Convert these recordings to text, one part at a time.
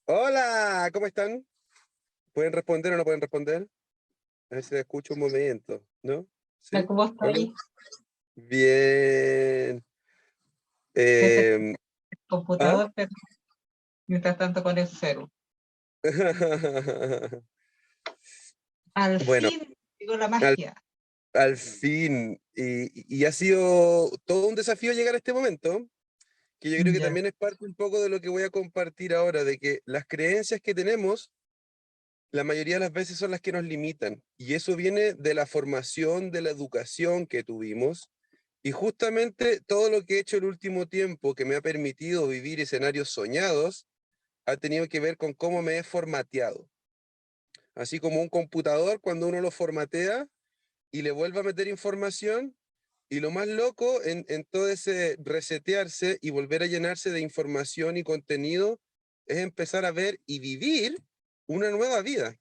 Hola, ¿cómo están? ¿Pueden responder o no pueden responder? A ver si me escucho un momento, ¿no? Hola, ¿Sí? ¿cómo Hola. estáis? Bien. Desde el Em, ¿Ah? computador, pero mientras tanto con el celu. Al Bueno, fin llegó la al, magia. al fin. Y ha sido todo un desafío llegar a este momento, que yo creo que Ya, también es parte un poco de lo que voy a compartir ahora, de que las creencias que tenemos, la mayoría de las veces son las que nos limitan. Y eso viene de la formación, de la educación que tuvimos. Y justamente todo lo que he hecho el último tiempo que me ha permitido vivir escenarios soñados ha tenido que ver con cómo me he formateado. Así como un computador cuando uno lo formatea y le vuelve a meter información. Y lo más loco en todo ese resetearse y volver a llenarse de información y contenido es empezar a ver y vivir una nueva vida.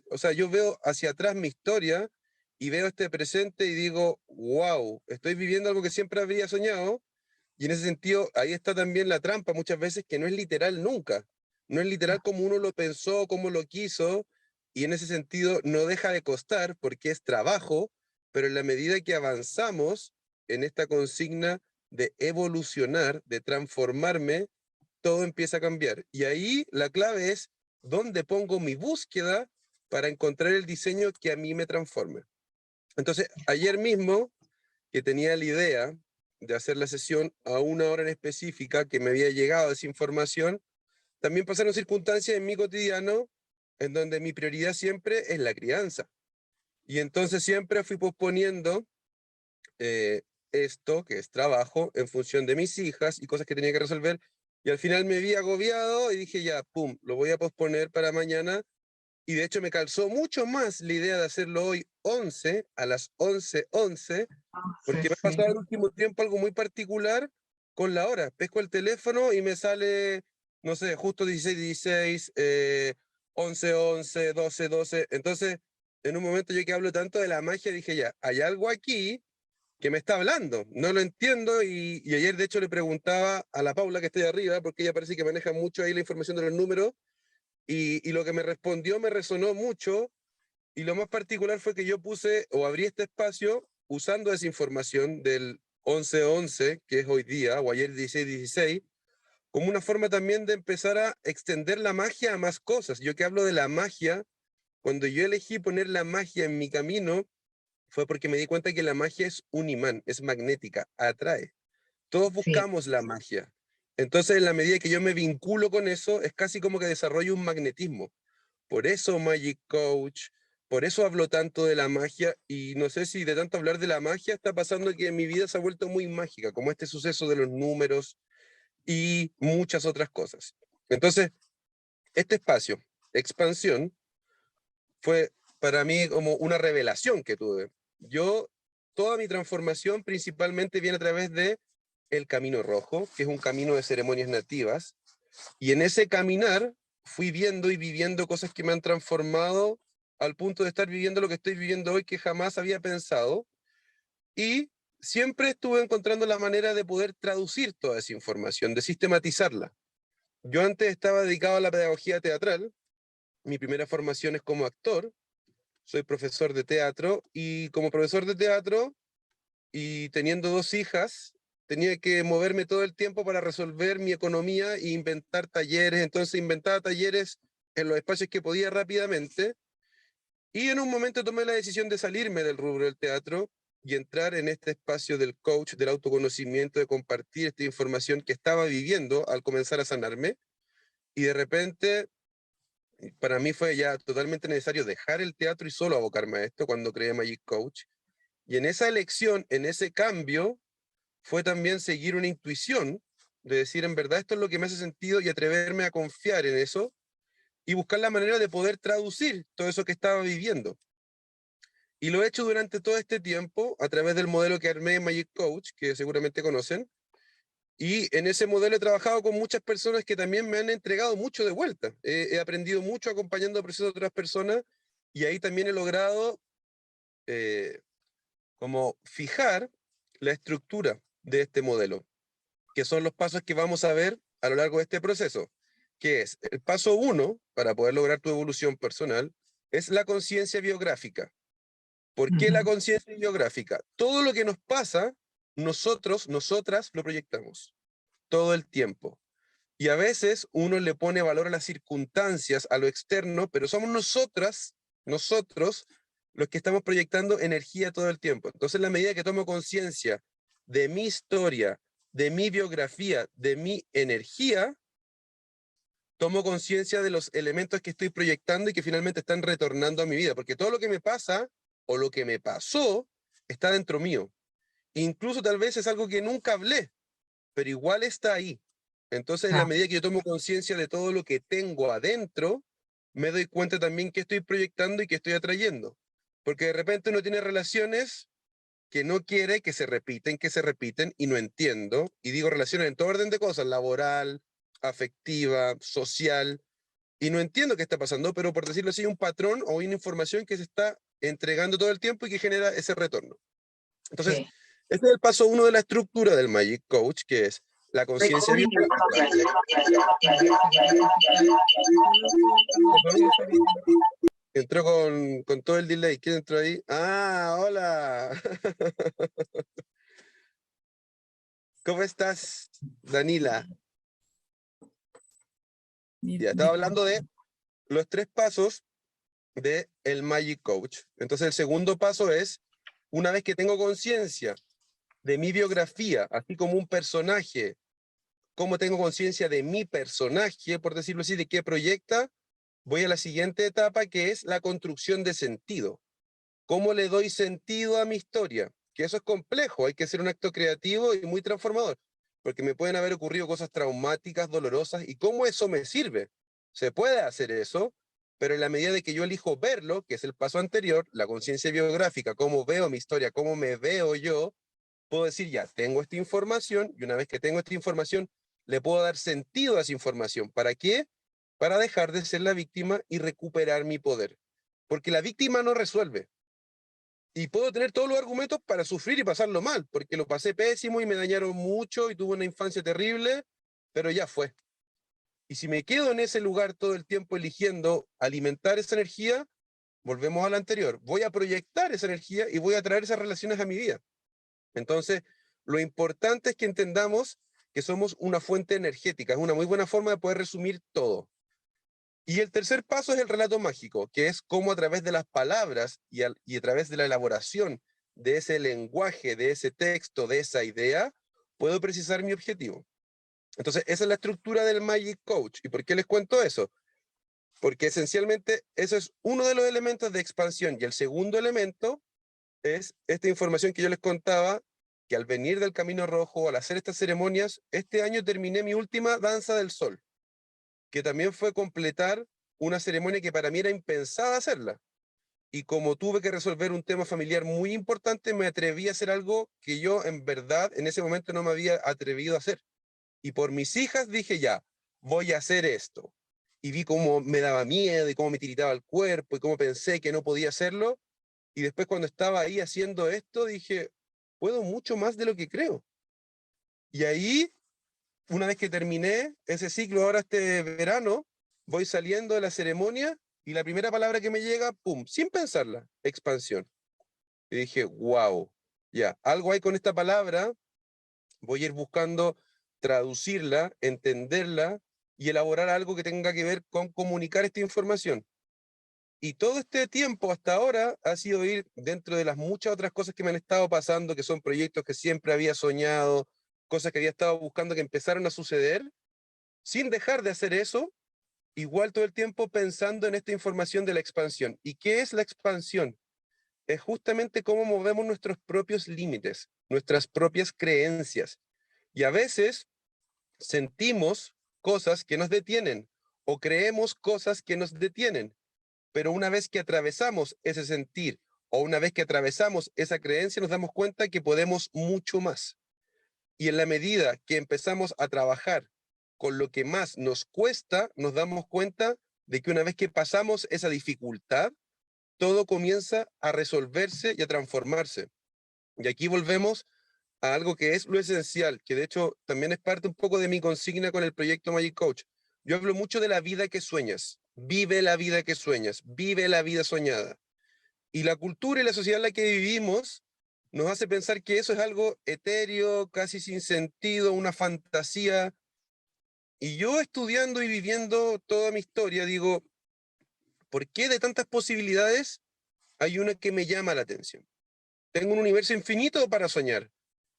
O sea, yo veo hacia atrás mi historia y veo este presente y digo, wow, estoy viviendo algo que siempre habría soñado. Y en ese sentido, ahí está también la trampa muchas veces, que no es literal nunca. No es literal como uno lo pensó, como lo quiso, y en ese sentido no deja de costar porque es trabajo, pero en la medida que avanzamos en esta consigna de evolucionar, de transformarme, todo empieza a cambiar. Y ahí la clave es dónde pongo mi búsqueda para encontrar el diseño que a mí me transforme. Entonces, ayer mismo que tenía la idea de hacer la sesión a una hora en específica, que me había llegado esa información, también pasaron circunstancias en mi cotidiano en donde mi prioridad siempre es la crianza. Y entonces siempre fui posponiendo eh, esto, que es trabajo, en función de mis hijas y cosas que tenía que resolver. Y al final me vi agobiado y dije, ya, pum, lo voy a posponer para mañana. Y de hecho me calzó mucho más la idea de hacerlo hoy 11 a las 11:11, sí, porque me ha sí. pasado el último tiempo algo muy particular con la hora. Pesco el teléfono y me sale, no sé, justo 16:16, 11:11, 12:12. Entonces, en un momento yo que hablo tanto de la magia, dije ya, hay algo aquí que me está hablando. No lo entiendo y ayer de hecho le preguntaba a la Paula que está ahí arriba, porque ella parece que maneja mucho ahí la información de los números, y lo que me respondió me resonó mucho y lo más particular fue que yo puse o abrí este espacio usando esa información del 11:11, que es hoy día, o ayer 16:16, como una forma también de empezar a extender la magia a más cosas. Yo que hablo de la magia, cuando yo elegí poner la magia en mi camino, fue porque me di cuenta que la magia es un imán, es magnética, atrae. Todos Sí, buscamos la magia. Entonces, en la medida que yo me vinculo con eso, es casi como que desarrollo un magnetismo. Por eso Magic Coach, por eso hablo tanto de la magia y no sé si de tanto hablar de la magia está pasando que mi vida se ha vuelto muy mágica, como este suceso de los números y muchas otras cosas. Entonces, este espacio, expansión, fue para mí como una revelación que tuve. Yo, toda mi transformación principalmente viene a través de el Camino Rojo, que es un camino de ceremonias nativas, y en ese caminar fui viendo y viviendo cosas que me han transformado al punto de estar viviendo lo que estoy viviendo hoy que jamás había pensado. Y siempre estuve encontrando la manera de poder traducir toda esa información, de sistematizarla. Yo antes estaba dedicado a la pedagogía teatral. Mi primera formación es como actor. Soy profesor de teatro y como profesor de teatro y teniendo dos hijas, tenía que moverme todo el tiempo para resolver mi economía e inventar talleres. Entonces inventaba talleres en los espacios que podía rápidamente. Y en un momento tomé la decisión de salirme del rubro del teatro y entrar en este espacio del coach, del autoconocimiento, de compartir esta información que estaba viviendo al comenzar a sanarme. Y de repente, para mí fue ya totalmente necesario dejar el teatro y solo abocarme a esto cuando creé Magic Coach. Y en esa elección, en ese cambio, fue también seguir una intuición de decir, en verdad, esto es lo que me hace sentido y atreverme a confiar en eso y buscar la manera de poder traducir todo eso que estaba viviendo. Y lo he hecho durante todo este tiempo a través del modelo que armé en Magic Coach, que seguramente conocen. Y en ese modelo he trabajado con muchas personas que también me han entregado mucho de vuelta. He aprendido mucho acompañando el proceso de otras personas y ahí también he logrado eh, como fijar la estructura de este modelo, que son los pasos que vamos a ver a lo largo de este proceso, que es el paso 1 para poder lograr tu evolución personal, es la conciencia biográfica. ¿Por qué la conciencia biográfica? Todo lo que nos pasa, nosotros, nosotras lo proyectamos todo el tiempo. Y a veces uno le pone valor a las circunstancias, a lo externo, pero somos nosotros, los que estamos proyectando energía todo el tiempo. Entonces, en la medida que tomo conciencia de mi historia, de mi biografía, de mi energía, tomo conciencia de los elementos que estoy proyectando y que finalmente están retornando a mi vida, porque todo lo que me pasa o lo que me pasó está dentro mío. Incluso tal vez es algo que nunca hablé, pero igual está ahí. Entonces, en la medida que yo tomo conciencia de todo lo que tengo adentro, me doy cuenta también que estoy proyectando y que estoy atrayendo. Porque de repente uno tiene relaciones que no quiere, que se repiten, y no entiendo. Y digo relaciones en todo orden de cosas, laboral, afectiva, social, y no entiendo qué está pasando, pero por decirlo así, hay un patrón o una información que se está entregando todo el tiempo y que genera ese retorno. Entonces, Sí. este es el paso 1 de la estructura del Magic Coach, que es la conciencia biográfica. Entró con todo el delay. ¿Quién entró ahí? ¡Ah, hola! ¿Cómo estás, Danila? Ya, estaba hablando de los 3 pasos del Magic Coach. Entonces, el segundo paso es, una vez que tengo conciencia de mi biografía, así como un personaje, cómo tengo conciencia de mi personaje, por decirlo así, de qué proyecta, voy a la siguiente etapa, que es la construcción de sentido. ¿Cómo le doy sentido a mi historia? Que eso es complejo, hay que hacer un acto creativo y muy transformador, porque me pueden haber ocurrido cosas traumáticas, dolorosas, y cómo eso me sirve. Se puede hacer eso, pero en la medida de que yo elijo verlo, que es el paso anterior, la conciencia biográfica, cómo veo mi historia, cómo me veo yo, puedo decir, ya, tengo esta información, y una vez que tengo esta información, le puedo dar sentido a esa información. ¿Para qué? Para dejar de ser la víctima y recuperar mi poder. Porque la víctima no resuelve. Y puedo tener todos los argumentos para sufrir y pasarlo mal, porque lo pasé pésimo y me dañaron mucho y tuve una infancia terrible, pero ya fue. Y si me quedo en ese lugar todo el tiempo eligiendo alimentar esa energía, volvemos a lo anterior. Voy a proyectar esa energía y voy a traer esas relaciones a mi vida. Entonces, lo importante es que entendamos que somos una fuente energética. Es una muy buena forma de poder resumir todo. Y el tercer paso es el relato mágico, que es cómo a través de las palabras y a través de la elaboración de ese lenguaje, de ese texto, de esa idea, puedo precisar mi objetivo. Entonces, esa es la estructura del Magic Coach. ¿Y por qué les cuento eso? Porque esencialmente eso es uno de los elementos de expansión. Y el segundo elemento es esta información que yo les contaba, que al venir del Camino Rojo, al hacer estas ceremonias, este año terminé mi última danza del sol, que también fue completar una ceremonia que para mí era impensada hacerla. Y como tuve que resolver un tema familiar muy importante, me atreví a hacer algo que yo en verdad en ese momento no me había atrevido a hacer. Y por mis hijas dije ya, voy a hacer esto. Y vi cómo me daba miedo y cómo me tiritaba el cuerpo y cómo pensé que no podía hacerlo. Y después cuando estaba ahí haciendo esto, dije, puedo mucho más de lo que creo. Y ahí, una vez que terminé ese ciclo, ahora este verano, voy saliendo de la ceremonia y la primera palabra que me llega, pum, sin pensarla, expansión. Y dije, wow, ya, algo hay con esta palabra, voy a ir buscando traducirla, entenderla y elaborar algo que tenga que ver con comunicar esta información. Y todo este tiempo hasta ahora ha sido ir dentro de las muchas otras cosas que me han estado pasando, que son proyectos que siempre había soñado, cosas que había estado buscando que empezaron a suceder, sin dejar de hacer eso, igual todo el tiempo pensando en esta información de la expansión. ¿Y qué es la expansión? Es justamente cómo movemos nuestros propios límites, nuestras propias creencias. Y a veces sentimos cosas que nos detienen o creemos cosas que nos detienen. Pero una vez que atravesamos ese sentir o una vez que atravesamos esa creencia, nos damos cuenta que podemos mucho más. Y en la medida que empezamos a trabajar con lo que más nos cuesta, nos damos cuenta de que una vez que pasamos esa dificultad, todo comienza a resolverse y a transformarse. Y aquí volvemos a algo que es lo esencial, que de hecho también es parte un poco de mi consigna con el proyecto Magic Coach. yo hablo mucho de la vida que sueñas. Vive la vida que sueñas, vive la vida soñada. Y la cultura y la sociedad en la que vivimos nos hace pensar que eso es algo etéreo, casi sin sentido, una fantasía. Y yo estudiando y viviendo toda mi historia, digo, ¿por qué de tantas posibilidades hay una que me llama la atención? Tengo un universo infinito para soñar,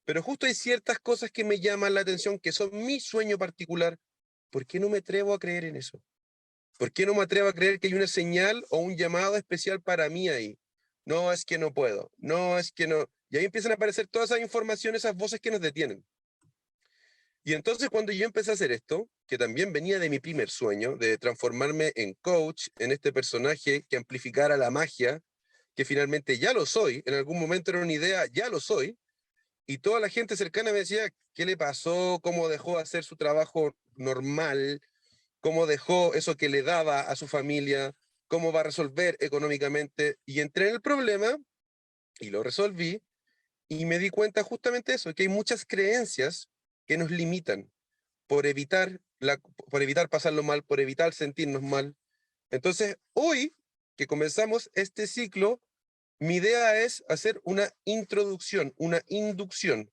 pero justo hay ciertas cosas que me llaman la atención, que son mi sueño particular. ¿Por qué no me atrevo a creer en eso? ¿Por qué no me atrevo a creer que hay una señal o un llamado especial para mí ahí? No, es que no puedo. No, es que no. Y ahí empiezan a aparecer todas esas informaciones, esas voces que nos detienen. Y entonces cuando yo empecé a hacer esto, que también venía de mi primer sueño, de transformarme en coach, en este personaje que amplificara la magia, que finalmente ya lo soy, en algún momento era una idea, ya lo soy, y toda la gente cercana me decía, ¿qué le pasó? ¿Cómo dejó de hacer su trabajo normal? ¿Cómo dejó eso que le daba a su familia? ¿Cómo va a resolver económicamente? Y entré en el problema y lo resolví y me di cuenta justamente eso, que hay muchas creencias que nos limitan por evitar pasarlo mal, por evitar sentirnos mal. Entonces, hoy que comenzamos este ciclo, mi idea es hacer una introducción, una inducción,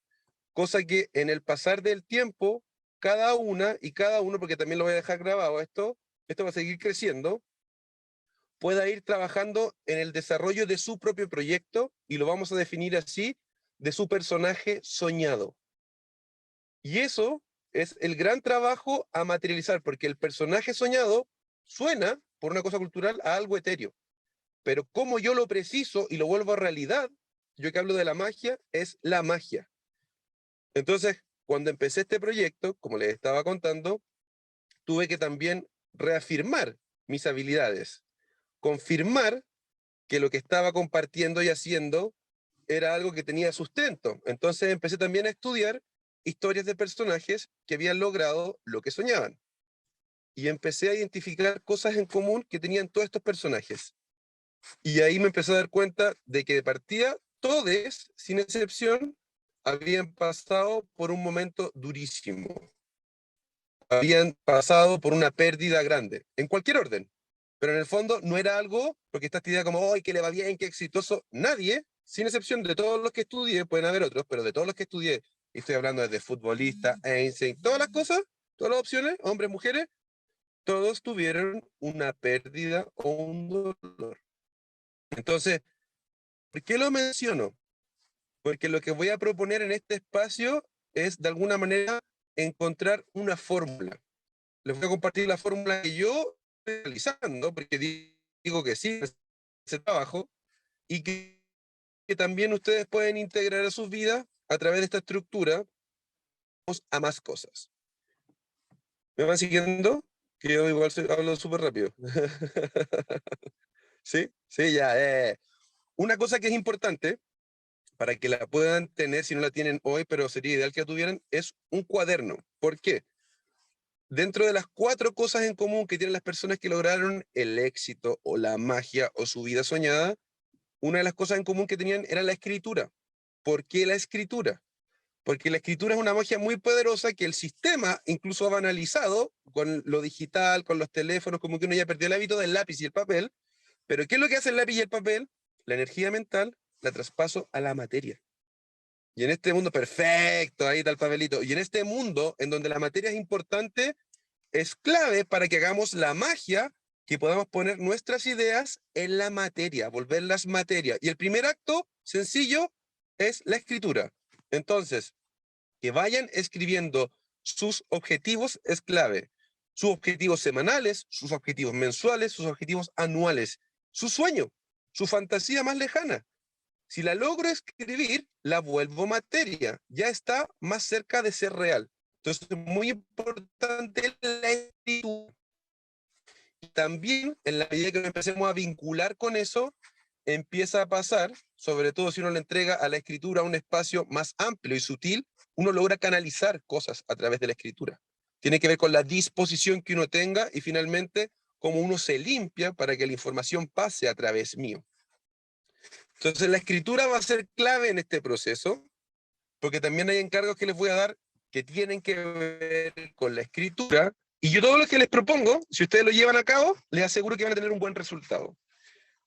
cosa que en el pasar del tiempo, cada una y cada uno, porque también lo voy a dejar grabado esto va a seguir creciendo, pueda ir trabajando en el desarrollo de su propio proyecto y lo vamos a definir así, de su personaje soñado. Y eso es el gran trabajo a materializar, porque el personaje soñado suena, por una cosa cultural, a algo etéreo. Pero como yo lo preciso y lo vuelvo a realidad, yo que hablo de la magia, es la magia. Entonces, cuando empecé este proyecto, como les estaba contando, tuve que también reafirmar mis habilidades, confirmar que lo que estaba compartiendo y haciendo era algo que tenía sustento. Entonces empecé también a estudiar historias de personajes que habían logrado lo que soñaban. Y empecé a identificar cosas en común que tenían todos estos personajes. Y ahí me empecé a dar cuenta de que de partida, todos, sin excepción, habían pasado por un momento durísimo. Habían pasado por una pérdida grande, en cualquier orden. Pero en el fondo no era algo, porque esta idea como, ¡ay, que le va bien, qué exitoso! Nadie, sin excepción de todos los que estudié, pueden haber otros, pero de todos los que estudié, y estoy hablando desde futbolista, Einstein, todas las cosas, todas las opciones, hombres, mujeres, todos tuvieron una pérdida o un dolor. Entonces, ¿por qué lo menciono? Porque lo que voy a proponer en este espacio es, de alguna manera, encontrar una fórmula. Les voy a compartir la fórmula que yo estoy realizando, porque digo que sí, ese trabajo, y que también ustedes pueden integrar a sus vidas a través de esta estructura a más cosas. ¿Me van siguiendo? Que yo igual hablo súper rápido. ¿Sí? Sí, ya. Una cosa que es importante, para que la puedan tener, si no la tienen hoy, pero sería ideal que la tuvieran, es un cuaderno. ¿Por qué? Dentro de las 4 cosas en común que tienen las personas que lograron el éxito o la magia o su vida soñada, una de las cosas en común que tenían era la escritura. ¿Por qué la escritura? Porque la escritura es una magia muy poderosa que el sistema incluso ha banalizado con lo digital, con los teléfonos, como que uno ya perdió el hábito del lápiz y el papel. Pero ¿qué es lo que hace el lápiz y el papel? La energía mental la traspaso a la materia. Y en este mundo, perfecto, ahí está el papelito. Y en este mundo, en donde la materia es importante, es clave para que hagamos la magia, que podamos poner nuestras ideas en la materia, volverlas materia. Y el primer acto, sencillo, es la escritura. Entonces, que vayan escribiendo sus objetivos es clave. Sus objetivos semanales, sus objetivos mensuales, sus objetivos anuales, su sueño, su fantasía más lejana. Si la logro escribir, la vuelvo materia. Ya está más cerca de ser real. Entonces, es muy importante la escritura. Y también, en la medida que nos empecemos a vincular con eso, empieza a pasar, sobre todo si uno le entrega a la escritura un espacio más amplio y sutil, uno logra canalizar cosas a través de la escritura. Tiene que ver con la disposición que uno tenga y finalmente cómo uno se limpia para que la información pase a través mío. Entonces la escritura va a ser clave en este proceso, porque también hay encargos que les voy a dar que tienen que ver con la escritura, Y yo todo lo que les propongo, si ustedes lo llevan a cabo, les aseguro que van a tener un buen resultado.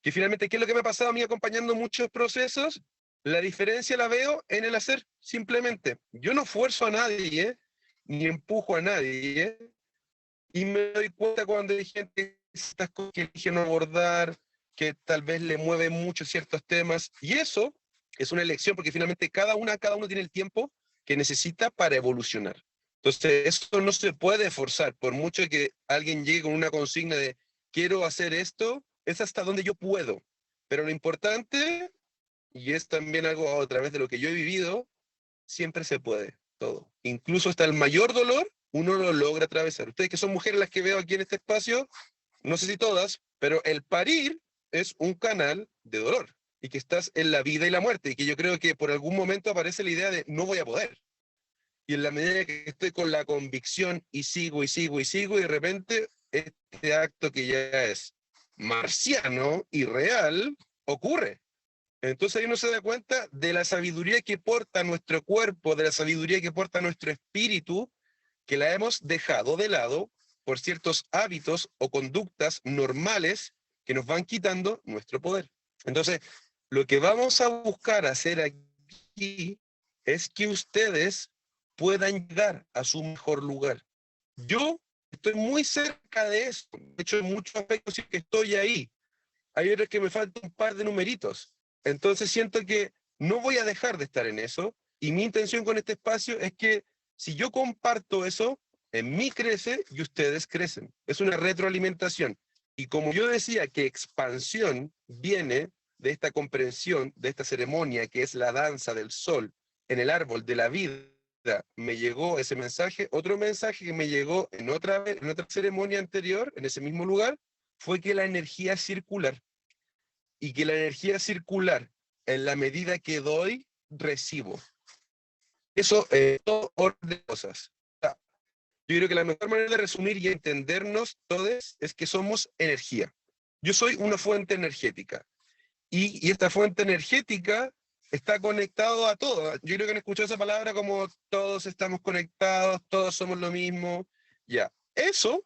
Que finalmente, ¿qué es lo que me ha pasado a mí acompañando muchos procesos? La diferencia la veo en el hacer, simplemente. Yo no fuerzo a nadie, ni empujo a nadie, y me doy cuenta cuando hay gente estas cosas que elige no abordar, que tal vez le mueve mucho ciertos temas, y eso es una elección, porque finalmente cada uno tiene el tiempo que necesita para evolucionar. Entonces, eso no se puede forzar, por mucho que alguien llegue con una consigna de quiero hacer esto, es hasta donde yo puedo. Pero lo importante, y es también algo a través de lo que yo he vivido, siempre se puede, todo. Incluso hasta el mayor dolor, uno lo logra atravesar. Ustedes que son mujeres las que veo aquí en este espacio, no sé si todas, pero el parir es un canal de dolor y que estás en la vida y la muerte y que yo creo que por algún momento aparece la idea de no voy a poder. Y en la medida que estoy con la convicción y sigo y sigo y sigo y de repente este acto que ya es marciano y real ocurre. Entonces ahí uno se da cuenta de la sabiduría que porta nuestro cuerpo, de la sabiduría que porta nuestro espíritu, que la hemos dejado de lado por ciertos hábitos o conductas normales que nos van quitando nuestro poder. Entonces, lo que vamos a buscar hacer aquí es que ustedes puedan llegar a su mejor lugar. Yo estoy muy cerca de eso. De hecho, en muchos aspectos sí que estoy ahí. Hay otros que me faltan un par de numeritos. Entonces siento que no voy a dejar de estar en eso. Y mi intención con este espacio es que si yo comparto eso, en mí crece y ustedes crecen. Es una retroalimentación. Y como yo decía que expansión viene de esta comprensión, de esta ceremonia que es la danza del sol en el árbol de la vida, me llegó ese mensaje. Otro mensaje que me llegó en otra ceremonia anterior, en ese mismo lugar, fue que la energía es circular y que la energía circular, en la medida que doy, recibo. Eso es todo orden de cosas. Yo creo que la mejor manera de resumir y entendernos todos es que somos energía. Yo soy una fuente energética y esta fuente energética está conectado a todo. Yo creo que han escuchado esa palabra como todos estamos conectados, todos somos lo mismo. Ya, eso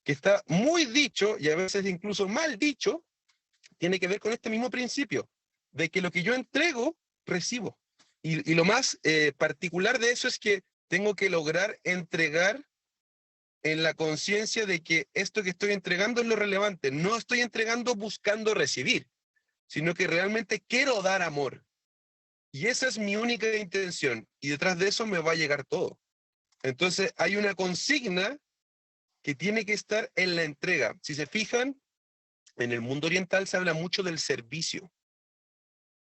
que está muy dicho y a veces incluso mal dicho, tiene que ver con este mismo principio, de que lo que yo entrego, recibo. Y lo más particular de eso es que tengo que lograr entregar en la conciencia de que esto que estoy entregando es lo relevante. No estoy entregando buscando recibir, sino que realmente quiero dar amor. Y esa es mi única intención. Y detrás de eso me va a llegar todo. Entonces hay una consigna que tiene que estar en la entrega. Si se fijan, en el mundo oriental se habla mucho del servicio.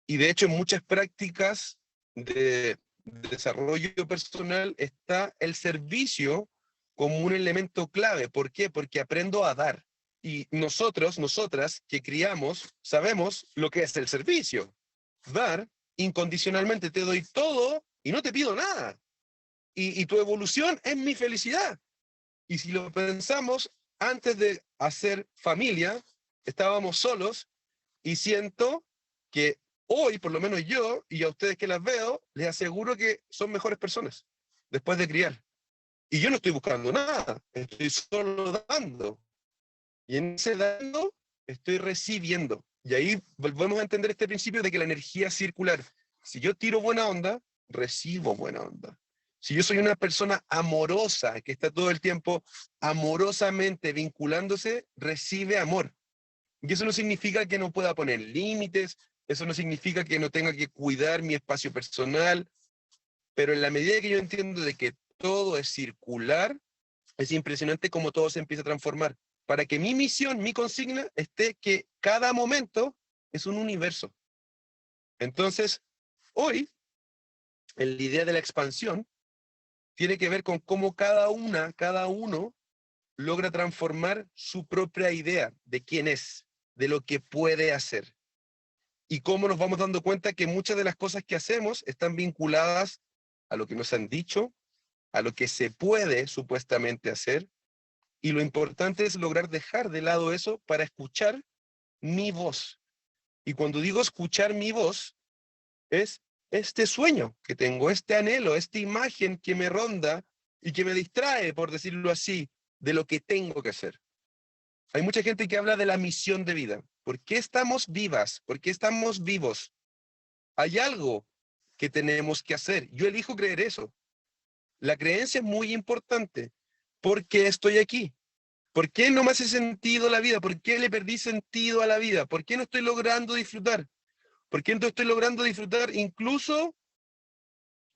Y de hecho en muchas prácticas de desarrollo personal está el servicio como un elemento clave. ¿Por qué? Porque aprendo a dar. Y nosotros, nosotras que criamos, sabemos lo que es el servicio. Dar incondicionalmente, te doy todo y no te pido nada. Y tu evolución es mi felicidad. Y si lo pensamos, antes de hacer familia, estábamos solos y siento que hoy, por lo menos yo, y a ustedes que las veo, les aseguro que son mejores personas después de criar. Y yo no estoy buscando nada, estoy solo dando. Y en ese dando estoy recibiendo. Y ahí volvemos a entender este principio de que la energía es circular. Si yo tiro buena onda, recibo buena onda. Si yo soy una persona amorosa, que está todo el tiempo amorosamente vinculándose, recibe amor. Y eso no significa que no pueda poner límites, eso no significa que no tenga que cuidar mi espacio personal, pero en la medida que yo entiendo de que todo es circular, es impresionante cómo todo se empieza a transformar. Para que mi misión, mi consigna, esté que cada momento es un universo. Entonces, hoy, en la idea de la expansión, tiene que ver con cómo cada uno logra transformar su propia idea de quién es, de lo que puede hacer. Y cómo nos vamos dando cuenta que muchas de las cosas que hacemos están vinculadas a lo que nos han dicho, a lo que se puede supuestamente hacer, y lo importante es lograr dejar de lado eso para escuchar mi voz. Y cuando digo escuchar mi voz, es este sueño que tengo, este anhelo, esta imagen que me ronda y que me distrae, por decirlo así, de lo que tengo que hacer. Hay mucha gente que habla de la misión de vida. ¿Por qué estamos vivas? ¿Por qué estamos vivos? Hay algo que tenemos que hacer. Yo elijo creer eso. La creencia es muy importante. ¿Por qué estoy aquí? ¿Por qué no me hace sentido la vida? ¿Por qué le perdí sentido a la vida? ¿Por qué no estoy logrando disfrutar? ¿Por qué no estoy logrando disfrutar incluso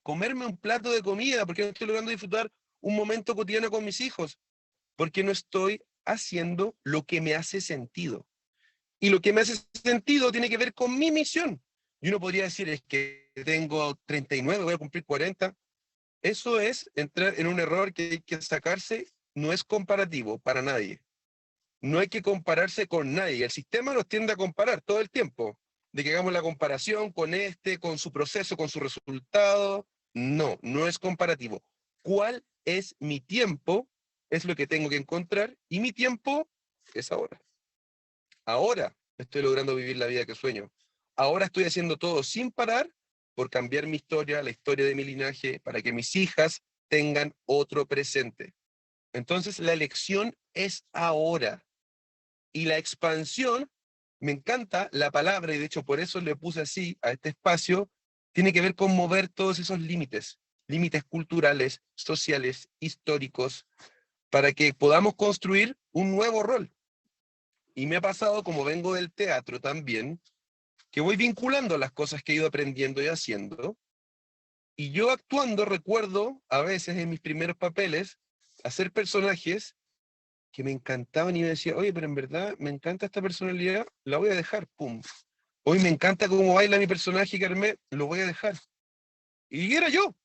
comerme un plato de comida? ¿Por qué no estoy logrando disfrutar un momento cotidiano con mis hijos? Porque no estoy haciendo lo que me hace sentido. Y lo que me hace sentido tiene que ver con mi misión. Y uno podría decir, es que tengo 39, voy a cumplir 40. Eso es entrar en un error que hay que sacarse. No es comparativo para nadie. No hay que compararse con nadie. El sistema nos tiende a comparar todo el tiempo. De que hagamos la comparación con con su proceso, con su resultado. No, no es comparativo. ¿Cuál es mi tiempo? Es lo que tengo que encontrar. Y mi tiempo es ahora. Ahora estoy logrando vivir la vida que sueño. Ahora estoy haciendo todo sin parar por cambiar mi historia, la historia de mi linaje, para que mis hijas tengan otro presente. Entonces la elección es ahora. Y la expansión, me encanta la palabra, y de hecho por eso le puse así a este espacio, tiene que ver con mover todos esos límites, límites culturales, sociales, históricos, para que podamos construir un nuevo rol. Y me ha pasado, como vengo del teatro también, que voy vinculando las cosas que he ido aprendiendo y haciendo, y yo actuando recuerdo a veces en mis primeros papeles hacer personajes que me encantaban y me decía, oye, pero en verdad me encanta esta personalidad, la voy a dejar, pum. Hoy me encanta cómo baila mi personaje, Carmen, lo voy a dejar. Y era yo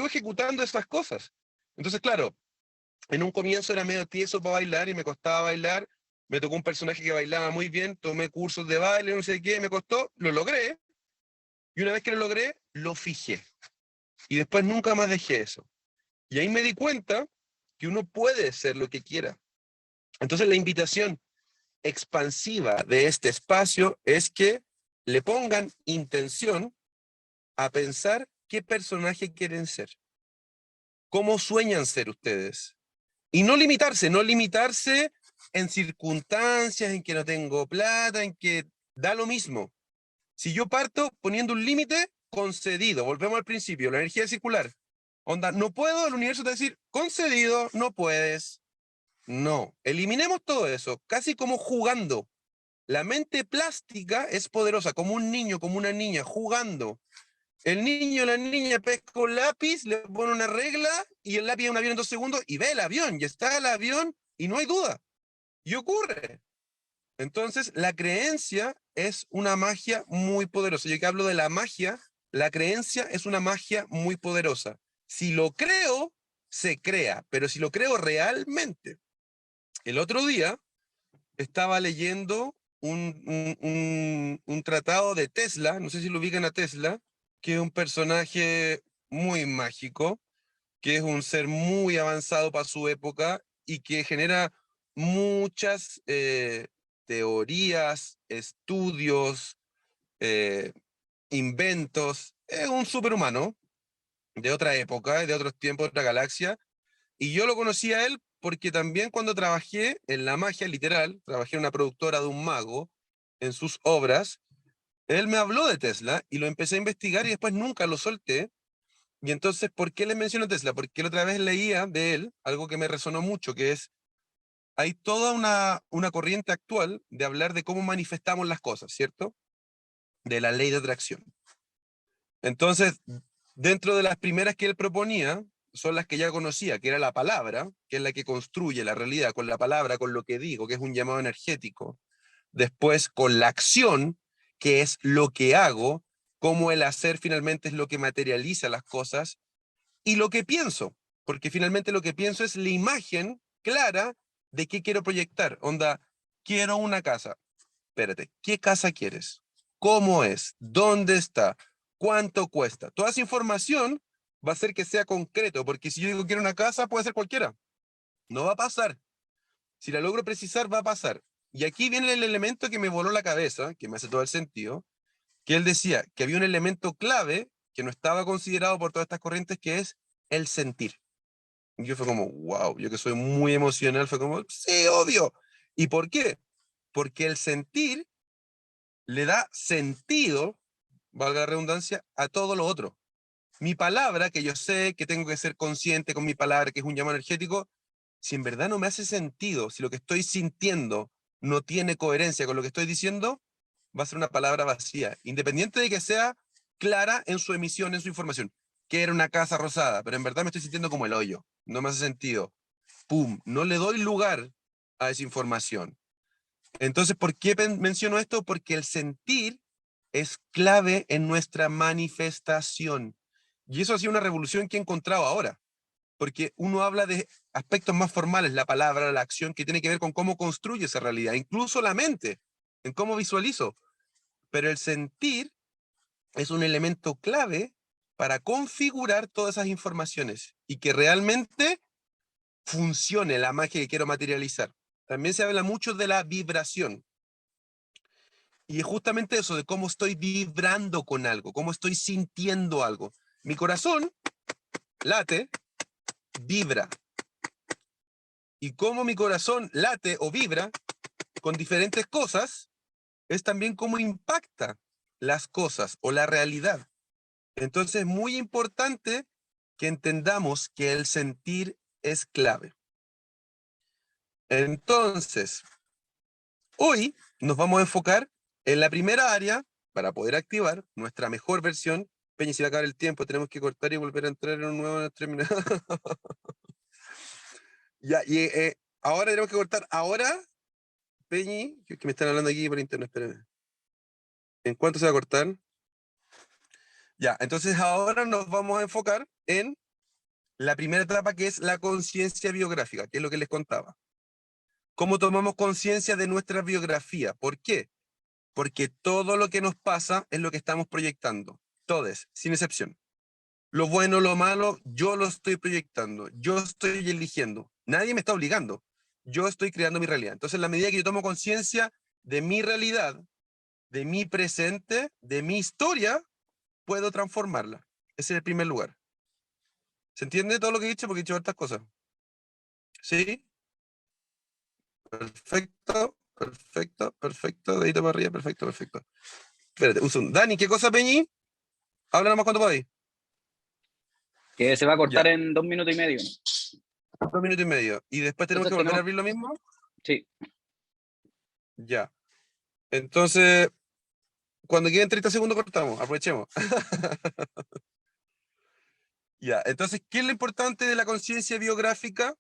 ejecutando esas cosas. Entonces, claro, en un comienzo era medio tieso para bailar y me costaba bailar, me tocó un personaje que bailaba muy bien, tomé cursos de baile, no sé qué, me costó, lo logré, y una vez que lo logré, lo fijé. Y después nunca más dejé eso. Y ahí me di cuenta que uno puede ser lo que quiera. Entonces la invitación expansiva de este espacio es que le pongan intención a pensar qué personaje quieren ser, cómo sueñan ser ustedes. Y no limitarse, no limitarse en circunstancias, en que no tengo plata, en que da lo mismo. Si yo parto poniendo un límite, concedido, volvemos al principio, la energía circular. Onda, no puedo, el universo te va a decir, concedido, no puedes. No, eliminemos todo eso, casi como jugando. La mente plástica es poderosa, como un niño, como una niña, jugando. El niño o la niña pesca un lápiz, le pone una regla y el lápiz es un avión en 2 segundos y ve el avión, y está el avión y no hay duda. Y ocurre. Entonces, la creencia es una magia muy poderosa. Yo que hablo de la magia, la creencia es una magia muy poderosa. Si lo creo, se crea, pero si lo creo realmente. El otro día estaba leyendo un tratado de Tesla, no sé si lo ubican a Tesla, que es un personaje muy mágico, que es un ser muy avanzado para su época y que genera muchas teorías, estudios, eh, inventos. Es un superhumano de otra época, de otros tiempos, de otra galaxia. Y yo lo conocí a él porque también cuando trabajé en la magia literal, trabajé en una productora de un mago, en sus obras, él me habló de Tesla y lo empecé a investigar y después nunca lo solté. Y entonces, ¿por qué le menciono Tesla? Porque la otra vez leía de él algo que me resonó mucho, que es, hay toda una corriente actual de hablar de cómo manifestamos las cosas, ¿cierto? De la ley de atracción. Entonces, dentro de las primeras que él proponía, son las que ya conocía, que era la palabra, que es la que construye la realidad, con la palabra, con lo que digo, que es un llamado energético. Después, con la acción, que es lo que hago, cómo el hacer finalmente es lo que materializa las cosas, y lo que pienso, porque finalmente lo que pienso es la imagen clara de qué quiero proyectar. Onda, quiero una casa. Espérate, ¿qué casa quieres? ¿Cómo es? ¿Dónde está? ¿Cuánto cuesta? Toda esa información va a hacer que sea concreto, porque si yo digo quiero una casa, puede ser cualquiera. No va a pasar. Si la logro precisar, va a pasar. Y aquí viene el elemento que me voló la cabeza, que me hace todo el sentido, que él decía que había un elemento clave que no estaba considerado por todas estas corrientes, que es el sentir. Y yo fue como, wow, yo que soy muy emocional, fue como, sí, obvio. ¿Y por qué? Porque el sentir le da sentido, valga la redundancia, a todo lo otro. Mi palabra, que yo sé que tengo que ser consciente con mi palabra, que es un llamado energético, si en verdad no me hace sentido, si lo que estoy sintiendo no tiene coherencia con lo que estoy diciendo, va a ser una palabra vacía, independiente de que sea clara en su emisión, en su información. Que era una casa rosada, pero en verdad me estoy sintiendo como el hoyo, no me hace sentido. ¡Pum! No le doy lugar a esa información. Entonces, ¿por qué menciono esto? Porque el sentir es clave en nuestra manifestación. Y eso ha sido una revolución que he encontrado ahora, porque uno habla de aspectos más formales, la palabra, la acción, que tiene que ver con cómo construye esa realidad, incluso la mente, en cómo visualizo. Pero el sentir es un elemento clave para configurar todas esas informaciones y que realmente funcione la magia que quiero materializar. También se habla mucho de la vibración. Y es justamente eso, de cómo estoy vibrando con algo, cómo estoy sintiendo algo. Mi corazón late, vibra. Y cómo mi corazón late o vibra con diferentes cosas, es también cómo impacta las cosas o la realidad. Entonces es muy importante que entendamos que el sentir es clave. Entonces, hoy nos vamos a enfocar en la primera área para poder activar nuestra mejor versión. Peña, si va a acabar el tiempo, tenemos que cortar y volver a entrar en un nuevo terminal. Ya, y ahora tenemos que cortar. Ahora, Peñi, que me están hablando aquí por internet, espérenme. ¿En cuánto se va a cortar? Ya, entonces ahora nos vamos a enfocar en la primera etapa, que es la conciencia biográfica, que es lo que les contaba. ¿Cómo tomamos conciencia de nuestra biografía? ¿Por qué? Porque todo lo que nos pasa es lo que estamos proyectando. Todos, sin excepción. Lo bueno, lo malo, yo lo estoy proyectando. Yo estoy eligiendo. Nadie me está obligando. Yo estoy creando mi realidad. Entonces, en la medida que yo tomo conciencia de mi realidad, de mi presente, de mi historia, puedo transformarla. Ese es el primer lugar. ¿Se entiende todo lo que he dicho? Porque he dicho otras cosas. ¿Sí? Perfecto, perfecto, perfecto. Dedito para arriba, perfecto, perfecto. Espérate, un segundo. Dani, ¿qué cosa, Peñi? Habla nomás cuando podáis. Que se va a cortar Ya, en 2 minutos y medio. 2 minutos y medio. ¿Y después tenemos que Entonces volver a tenemos, abrir lo mismo? sí, Ya. Entonces, cuando queden 30 segundos cortamos, aprovechemos. Ya, entonces, ¿qué es lo importante de la conciencia biográfica?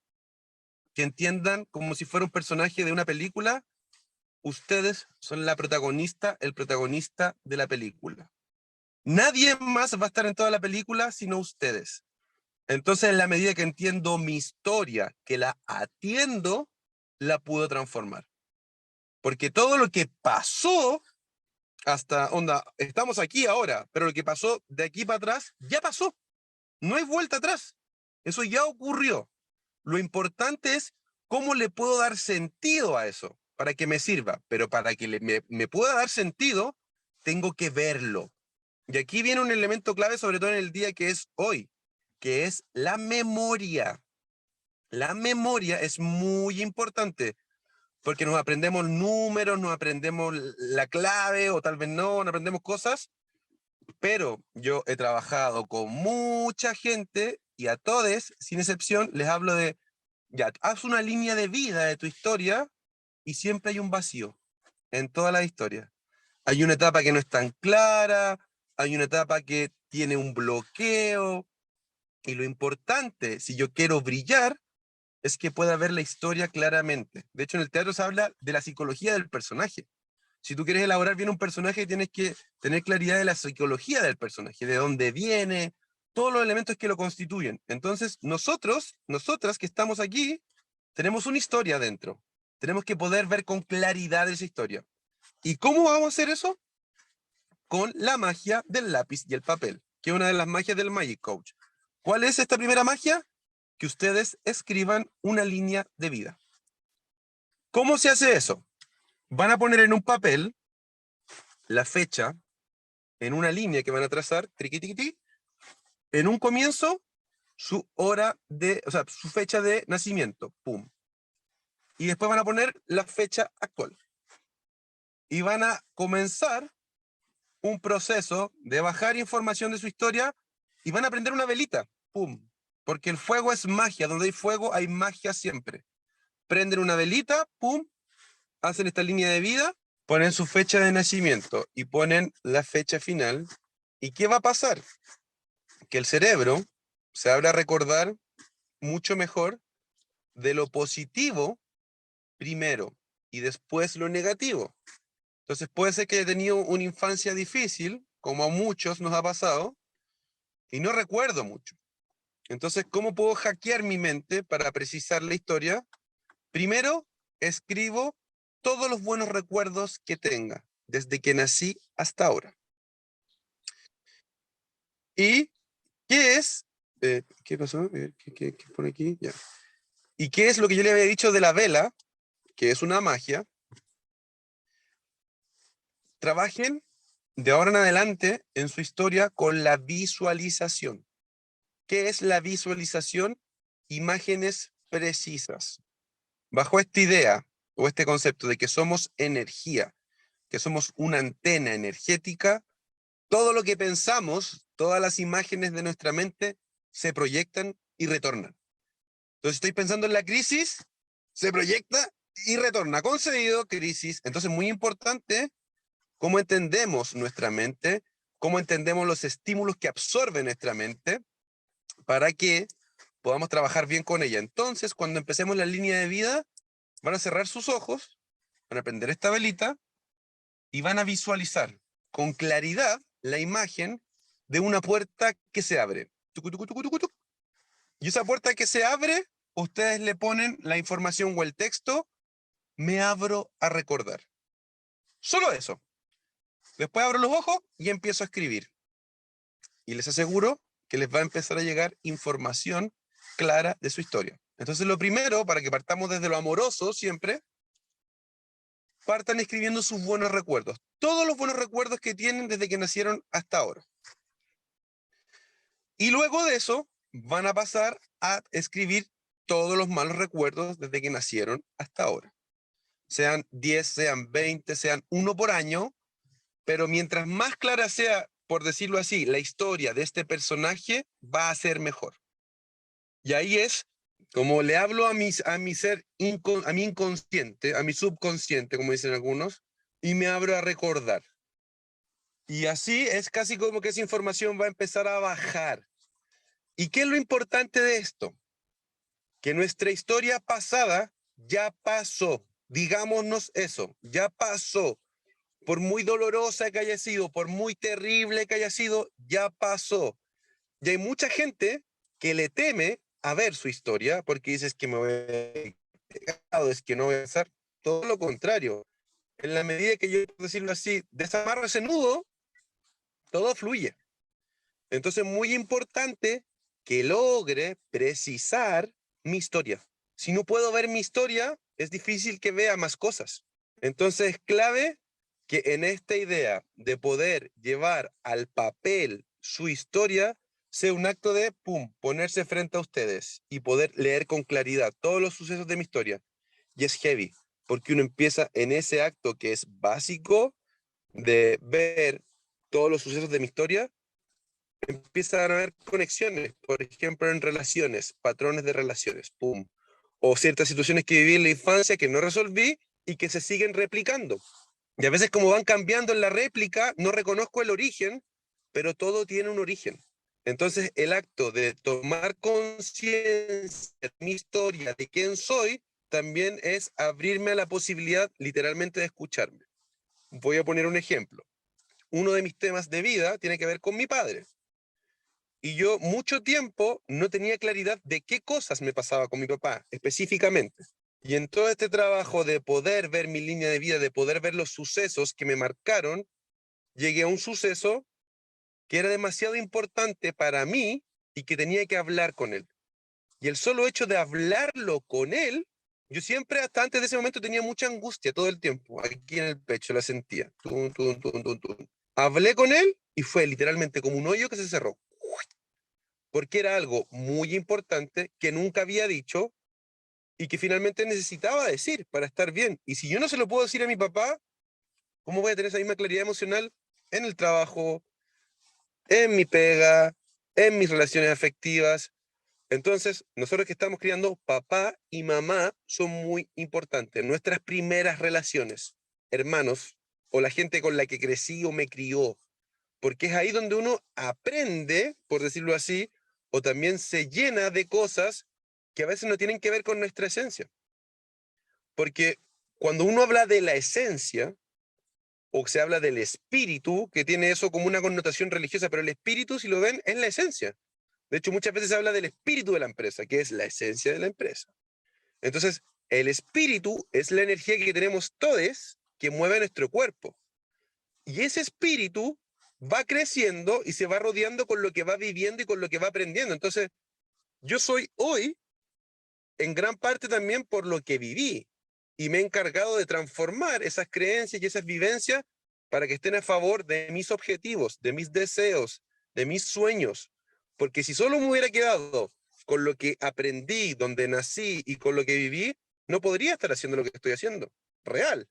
Que entiendan como si fuera un personaje de una película. Ustedes son la protagonista, el protagonista de la película. Nadie más va a estar en toda la película sino ustedes. Entonces, en la medida que entiendo mi historia, que la atiendo, la puedo transformar. Porque todo lo que pasó hasta, onda, estamos aquí ahora, pero lo que pasó de aquí para atrás, ya pasó. No hay vuelta atrás. Eso ya ocurrió. Lo importante es cómo le puedo dar sentido a eso para que me sirva. Pero para que me pueda dar sentido, tengo que verlo. Y aquí viene un elemento clave, sobre todo en el día que es hoy, que es la memoria. La memoria es muy importante porque nos aprendemos números, nos aprendemos la clave o tal vez no aprendemos cosas, pero yo he trabajado con mucha gente y a todos, sin excepción, les hablo de, ya, haz una línea de vida de tu historia y siempre hay un vacío en toda la historia. Hay una etapa que no es tan clara, hay una etapa que tiene un bloqueo y lo importante, si yo quiero brillar, es que pueda ver la historia claramente. De hecho, en el teatro se habla de la psicología del personaje. Si tú quieres elaborar bien un personaje, tienes que tener claridad de la psicología del personaje, de dónde viene, todos los elementos que lo constituyen. Entonces, nosotras que estamos aquí, tenemos una historia dentro. Tenemos que poder ver con claridad esa historia. ¿Y cómo vamos a hacer eso? Con la magia del lápiz y el papel, que es una de las magias del Magic Coach. ¿Cuál es esta primera magia? Que ustedes escriban una línea de vida. ¿Cómo se hace eso? Van a poner en un papel la fecha en una línea que van a trazar, triqui, triqui, triqui, en un comienzo su su fecha de nacimiento, pum. Y después van a poner la fecha actual. Y van a comenzar un proceso de bajar información de su historia y van a prender una velita, pum. Porque el fuego es magia, donde hay fuego hay magia siempre. Prenden una velita, pum, hacen esta línea de vida, ponen su fecha de nacimiento y ponen la fecha final. ¿Y qué va a pasar? Que el cerebro se abre a recordar mucho mejor de lo positivo primero y después lo negativo. Entonces puede ser que haya tenido una infancia difícil, como a muchos nos ha pasado, y no recuerdo mucho. Entonces, ¿cómo puedo hackear mi mente para precisar la historia? Primero, escribo todos los buenos recuerdos que tenga, desde que nací hasta ahora. ¿Y qué es? ¿Qué pasó? ¿Qué pone aquí? Ya. ¿Y qué es lo que yo le había dicho de la vela? Que es una magia. Trabajen de ahora en adelante en su historia con la visualización. ¿Qué es la visualización? Imágenes precisas. Bajo esta idea o este concepto de que somos energía, que somos una antena energética, todo lo que pensamos, todas las imágenes de nuestra mente se proyectan y retornan. Entonces estoy pensando en la crisis, se proyecta y retorna. Concedido, crisis. Entonces muy importante cómo entendemos nuestra mente, cómo entendemos los estímulos que absorbe nuestra mente para que podamos trabajar bien con ella. Entonces, cuando empecemos la línea de vida, van a cerrar sus ojos, van a prender esta velita y van a visualizar con claridad la imagen de una puerta que se abre. Tucu, tucu, tucu, tucu, tucu. Y esa puerta que se abre, ustedes le ponen la información o el texto, me abro a recordar. Solo eso. Después abro los ojos y empiezo a escribir. Y les aseguro que les va a empezar a llegar información clara de su historia. Entonces lo primero, para que partamos desde lo amoroso siempre, partan escribiendo sus buenos recuerdos. Todos los buenos recuerdos que tienen desde que nacieron hasta ahora. Y luego de eso, van a pasar a escribir todos los malos recuerdos desde que nacieron hasta ahora. Sean 10, sean 20, sean uno por año, pero mientras más clara sea, por decirlo así, la historia de este personaje, va a ser mejor. Y ahí es como le hablo a mi ser, a mi inconsciente, a mi subconsciente, como dicen algunos, y me abro a recordar. Y así es casi como que esa información va a empezar a bajar. ¿Y qué es lo importante de esto? Que nuestra historia pasada ya pasó. Digámonos eso, ya pasó. Por muy dolorosa que haya sido, por muy terrible que haya sido, ya pasó. Y hay mucha gente que le teme a ver su historia porque dices que me voy a... es que no voy a pensar. Todo lo contrario. En la medida que yo, por decirlo así, desamarro ese nudo, todo fluye. Entonces es muy importante que logre precisar mi historia. Si no puedo ver mi historia, es difícil que vea más cosas. Entonces es clave que en esta idea de poder llevar al papel su historia sea un acto de, pum, ponerse frente a ustedes y poder leer con claridad todos los sucesos de mi historia. Y es heavy, porque uno empieza en ese acto que es básico de ver todos los sucesos de mi historia, empiezan a haber conexiones, por ejemplo, en relaciones, patrones de relaciones, pum. O ciertas situaciones que viví en la infancia que no resolví y que se siguen replicando. Y a veces como van cambiando en la réplica, no reconozco el origen, pero todo tiene un origen. Entonces el acto de tomar conciencia de mi historia, de quién soy, también es abrirme a la posibilidad literalmente de escucharme. Voy a poner un ejemplo. Uno de mis temas de vida tiene que ver con mi padre. Y yo mucho tiempo no tenía claridad de qué cosas me pasaba con mi papá específicamente. Y en todo este trabajo de poder ver mi línea de vida, de poder ver los sucesos que me marcaron, llegué a un suceso que era demasiado importante para mí y que tenía que hablar con él. Y el solo hecho de hablarlo con él, yo siempre hasta antes de ese momento tenía mucha angustia todo el tiempo, aquí en el pecho la sentía. Tum, tum, tum, tum, tum. Hablé con él y fue literalmente como un hoyo que se cerró. porque era algo muy importante que nunca había dicho y que finalmente necesitaba decir para estar bien. Y si yo no se lo puedo decir a mi papá, ¿cómo voy a tener esa misma claridad emocional en el trabajo, en mi pega, en mis relaciones afectivas? Entonces, nosotros que estamos criando, papá y mamá son muy importantes. Nuestras primeras relaciones, hermanos, o la gente con la que crecí o me crió, porque es ahí donde uno aprende, por decirlo así, o también se llena de cosas que a veces no tienen que ver con nuestra esencia. Porque cuando uno habla de la esencia, o se habla del espíritu, que tiene eso como una connotación religiosa, pero el espíritu, si lo ven, es la esencia. De hecho, muchas veces se habla del espíritu de la empresa, que es la esencia de la empresa. Entonces, el espíritu es la energía que tenemos todos que mueve nuestro cuerpo. Y ese espíritu va creciendo y se va rodeando con lo que va viviendo y con lo que va aprendiendo. Entonces, yo soy hoy en gran parte también por lo que viví y me he encargado de transformar esas creencias y esas vivencias para que estén a favor de mis objetivos, de mis deseos, de mis sueños. Porque si solo me hubiera quedado con lo que aprendí, donde nací y con lo que viví, no podría estar haciendo lo que estoy haciendo, real.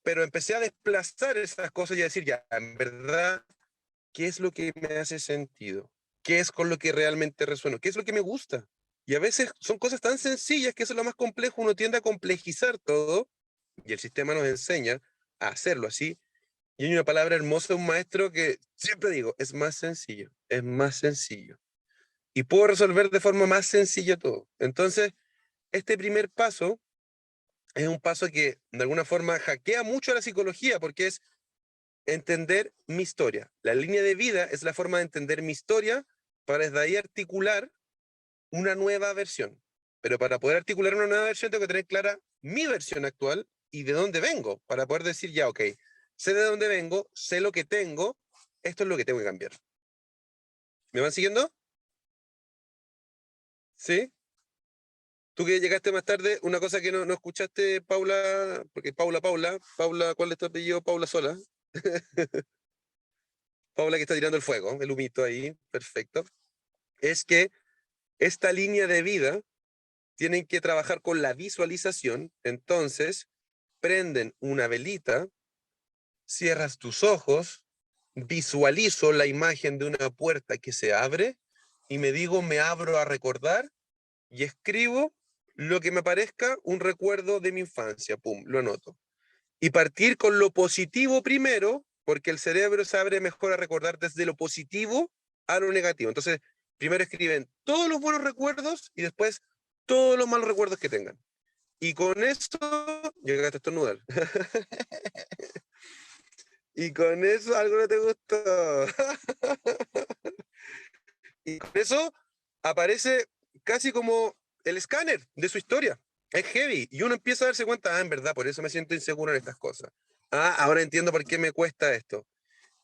Pero empecé a desplazar esas cosas y a decir, ya, en verdad, ¿qué es lo que me hace sentido? ¿Qué es con lo que realmente resueno? ¿Qué es lo que me gusta? Y a veces son cosas tan sencillas que eso es lo más complejo, uno tiende a complejizar todo y el sistema nos enseña a hacerlo así. Y hay una palabra hermosa de un maestro que siempre digo, es más sencillo, es más sencillo. Y puedo resolver de forma más sencilla todo. Entonces, este primer paso es un paso que de alguna forma hackea mucho a la psicología porque es entender mi historia. La línea de vida es la forma de entender mi historia para desde ahí articular una nueva versión. Pero para poder articular una nueva versión tengo que tener clara mi versión actual y de dónde vengo, para poder decir ya, ok, sé de dónde vengo, sé lo que tengo, esto es lo que tengo que cambiar. ¿Me van siguiendo? ¿Sí? Tú que llegaste más tarde, una cosa que no escuchaste, Paula, porque Paula, ¿cuál es tu apellido? Paula Sola. Paula que está tirando el fuego, el humito ahí, perfecto. Es que esta línea de vida tienen que trabajar con la visualización, entonces prenden una velita, cierras tus ojos, visualizo la imagen de una puerta que se abre y me digo, me abro a recordar y escribo lo que me parezca un recuerdo de mi infancia, pum, lo anoto. Y partir con lo positivo primero, porque el cerebro se abre mejor a recordar desde lo positivo a lo negativo. Entonces, primero escriben todos los buenos recuerdos y después todos los malos recuerdos que tengan. Y con esto, llegaste a estornudar. Y con eso algo no te gustó. Y con eso aparece casi como el escáner de su historia. Es heavy. Y uno empieza a darse cuenta, en verdad, por eso me siento inseguro en estas cosas. Ahora entiendo por qué me cuesta esto.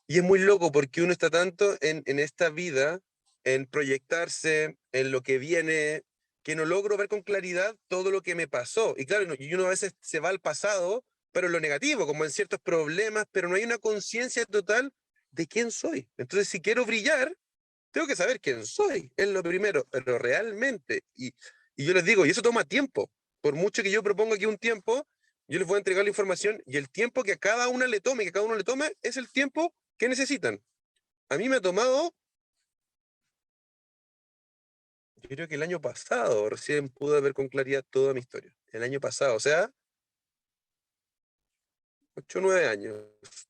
Y es muy loco porque uno está tanto en esta vida, en proyectarse, en lo que viene, que no logro ver con claridad todo lo que me pasó. Y claro, y uno a veces se va al pasado, pero en lo negativo, como en ciertos problemas, pero no hay una conciencia total de quién soy. Entonces, si quiero brillar, tengo que saber quién soy, es lo primero, pero realmente. Y yo les digo, y eso toma tiempo. Por mucho que yo proponga aquí un tiempo, yo les voy a entregar la información y el tiempo que a cada una le tome, que cada uno le tome, es el tiempo que necesitan. A mí me ha tomado, yo creo que el año pasado, recién pude ver con claridad toda mi historia. El año pasado, o sea, 8 o 9 años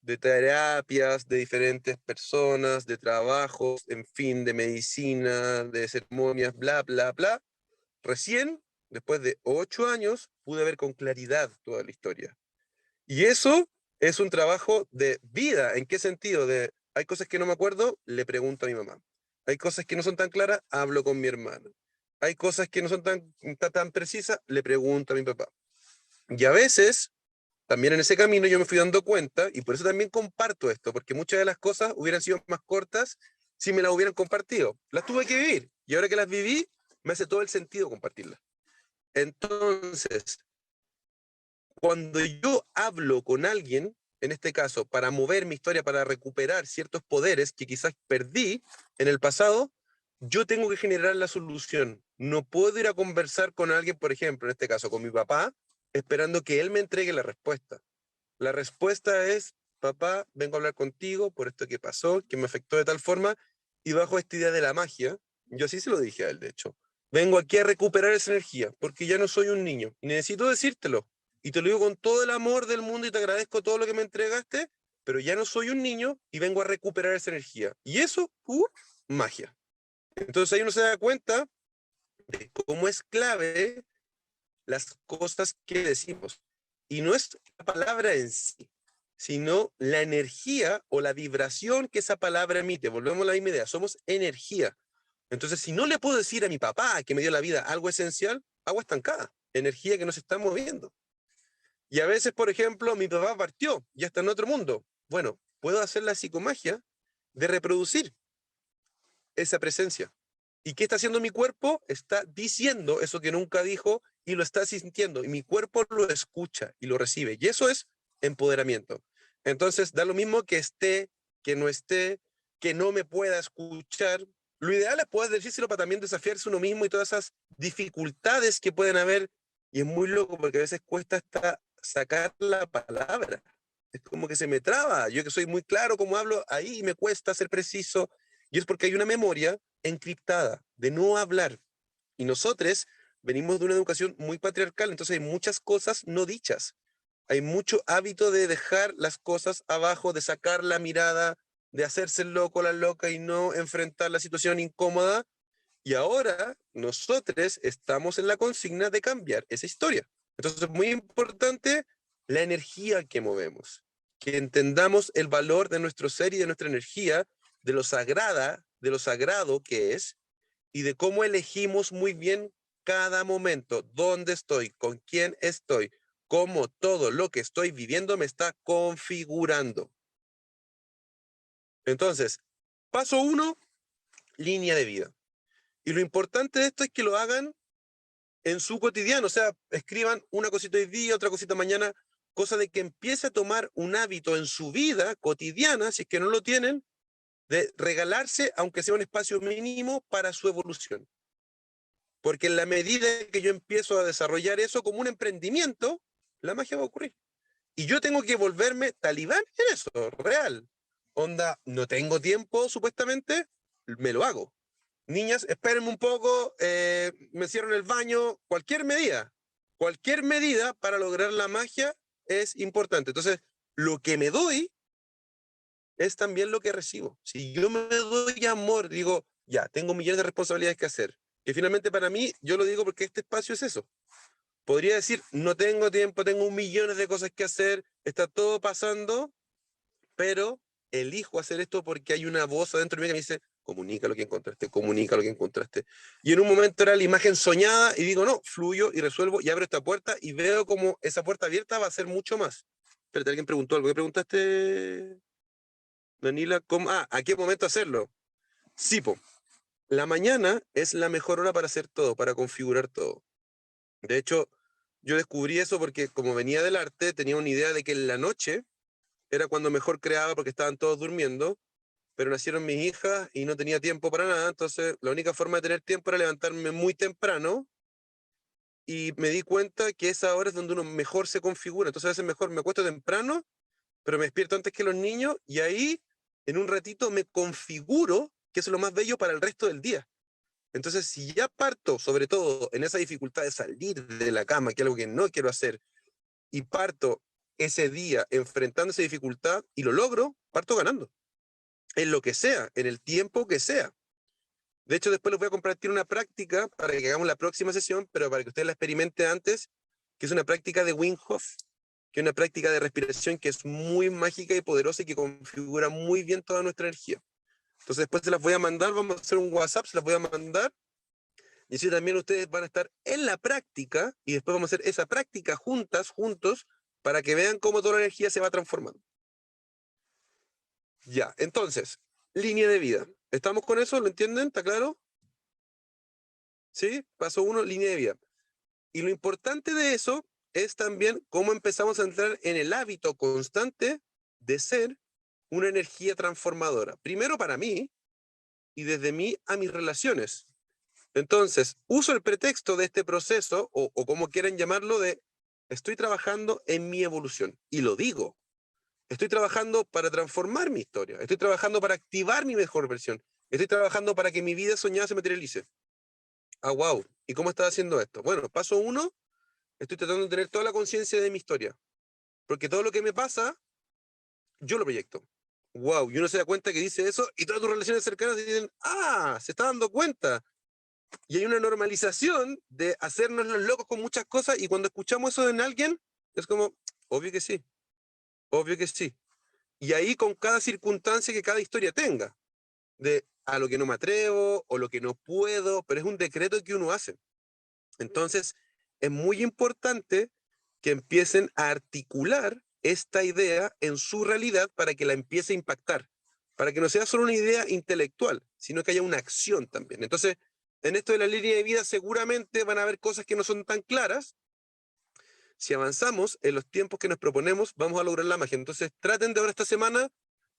de terapias, de diferentes personas, de trabajos, en fin, de medicina, de ceremonias, bla, bla, bla. Recién, después de 8 años, pude ver con claridad toda la historia. Y eso es un trabajo de vida. ¿En qué sentido? Hay cosas que no me acuerdo, le pregunto a mi mamá. Hay cosas que no son tan claras, hablo con mi hermano. Hay cosas que no son tan precisas, le pregunto a mi papá. Y a veces, también en ese camino yo me fui dando cuenta, y por eso también comparto esto, porque muchas de las cosas hubieran sido más cortas si me las hubieran compartido. Las tuve que vivir, y ahora que las viví, me hace todo el sentido compartirlas. Entonces, cuando yo hablo con alguien, en este caso, para mover mi historia, para recuperar ciertos poderes que quizás perdí en el pasado, yo tengo que generar la solución. No puedo ir a conversar con alguien, por ejemplo, en este caso con mi papá, esperando que él me entregue la respuesta. La respuesta es, papá, vengo a hablar contigo por esto que pasó, que me afectó de tal forma, y bajo esta idea de la magia, yo así se lo dije a él, de hecho, vengo aquí a recuperar esa energía, porque ya no soy un niño, y necesito decírtelo, y te lo digo con todo el amor del mundo, y te agradezco todo lo que me entregaste, pero ya no soy un niño, y vengo a recuperar esa energía. Y eso, magia. Entonces ahí uno se da cuenta de cómo es clave las cosas que decimos. Y no es la palabra en sí, sino la energía o la vibración que esa palabra emite. Volvemos a la misma idea, somos energía. Entonces, si no le puedo decir a mi papá que me dio la vida algo esencial, agua estancada, energía que no se está moviendo. Y a veces, por ejemplo, mi papá partió, ya está en otro mundo. Bueno, puedo hacer la psicomagia de reproducir esa presencia. ¿Y qué está haciendo mi cuerpo? Está diciendo eso que nunca dijo y lo está sintiendo. Y mi cuerpo lo escucha y lo recibe. Y eso es empoderamiento. Entonces, da lo mismo que esté, que no esté, que no me pueda escuchar. Lo ideal es poder decírselo para también desafiarse uno mismo y todas esas dificultades que pueden haber. Y es muy loco porque a veces cuesta hasta sacar la palabra. Es como que se me traba. Yo que soy muy claro como hablo, ahí me cuesta ser preciso. Y es porque hay una memoria encriptada de no hablar. Y nosotros venimos de una educación muy patriarcal, entonces hay muchas cosas no dichas. Hay mucho hábito de dejar las cosas abajo, de sacar la mirada, de hacerse el loco, la loca y no enfrentar la situación incómoda. Y ahora nosotros estamos en la consigna de cambiar esa historia. Entonces es muy importante la energía que movemos, que entendamos el valor de nuestro ser y de nuestra energía, de lo sagrada, de lo sagrado que es, y de cómo elegimos muy bien cada momento, dónde estoy, con quién estoy, cómo todo lo que estoy viviendo me está configurando. Entonces, paso 1, línea de vida. Y lo importante de esto es que lo hagan en su cotidiano, o sea, escriban una cosita hoy día, otra cosita mañana, cosa de que empiece a tomar un hábito en su vida cotidiana, si es que no lo tienen, de regalarse, aunque sea un espacio mínimo, para su evolución. Porque en la medida que yo empiezo a desarrollar eso como un emprendimiento, la magia va a ocurrir. Y yo tengo que volverme talibán en eso, real. Onda, no tengo tiempo, supuestamente, me lo hago. Niñas, espérenme un poco, me cierro en el baño, cualquier medida para lograr la magia es importante. Entonces, lo que me doy es también lo que recibo. Si yo me doy amor, digo, ya, tengo millones de responsabilidades que hacer, que finalmente para mí, yo lo digo porque este espacio es eso. Podría decir, no tengo tiempo, tengo millones de cosas que hacer, está todo pasando, pero elijo hacer esto porque hay una voz adentro de mí que me dice, comunica lo que encontraste, comunica lo que encontraste. Y en un momento era la imagen soñada y digo, no, fluyo y resuelvo y abro esta puerta y veo como esa puerta abierta va a ser mucho más. Espérate, alguien preguntó algo. ¿Qué preguntaste, Danila? ¿A qué momento hacerlo? Sí, po. La mañana es la mejor hora para hacer todo, para configurar todo. De hecho, yo descubrí eso porque como venía del arte, tenía una idea de que en la noche era cuando mejor creaba porque estaban todos durmiendo, pero nacieron mis hijas y no tenía tiempo para nada, entonces la única forma de tener tiempo era levantarme muy temprano y me di cuenta que esa hora es donde uno mejor se configura, entonces a veces mejor me acuesto temprano, pero me despierto antes que los niños y ahí en un ratito me configuro, que es lo más bello para el resto del día. Entonces, si ya parto, sobre todo en esa dificultad de salir de la cama, que es algo que no quiero hacer, y parto ese día enfrentando esa dificultad y lo logro, parto ganando. En lo que sea, en el tiempo que sea. De hecho, después les voy a compartir una práctica para que hagamos la próxima sesión, pero para que ustedes la experimenten antes, que es una práctica de Wim Hof, que es una práctica de respiración que es muy mágica y poderosa y que configura muy bien toda nuestra energía. Entonces después se las voy a mandar, vamos a hacer un WhatsApp, se las voy a mandar, y así también ustedes van a estar en la práctica, y después vamos a hacer esa práctica juntos, para que vean cómo toda la energía se va transformando. Ya, entonces, línea de vida. ¿Estamos con eso? ¿Lo entienden? ¿Está claro? ¿Sí? Paso 1, línea de vida. Y lo importante de eso es también cómo empezamos a entrar en el hábito constante de ser una energía transformadora. Primero para mí, y desde mí a mis relaciones. Entonces, uso el pretexto de este proceso, o como quieran llamarlo, de estoy trabajando en mi evolución. Y lo digo. Estoy trabajando para transformar mi historia. Estoy trabajando para activar mi mejor versión. Estoy trabajando para que mi vida soñada se materialice. Ah, wow. ¿Y cómo estás haciendo esto? Bueno, paso 1, estoy tratando de tener toda la conciencia de mi historia. Porque todo lo que me pasa, yo lo proyecto. Wow. Y uno se da cuenta que dice eso y todas tus relaciones cercanas dicen, ah, se está dando cuenta. Y hay una normalización de hacernos los locos con muchas cosas y cuando escuchamos eso en alguien, es como, obvio que sí, obvio que sí. Y ahí con cada circunstancia que cada historia tenga, de a lo que no me atrevo o lo que no puedo, pero es un decreto que uno hace. Entonces, es muy importante que empiecen a articular esta idea en su realidad para que la empiece a impactar, para que no sea solo una idea intelectual, sino que haya una acción también. Entonces, en esto de la línea de vida seguramente van a haber cosas que no son tan claras. Si avanzamos en los tiempos que nos proponemos, vamos a lograr la magia. Entonces, traten de ahora esta semana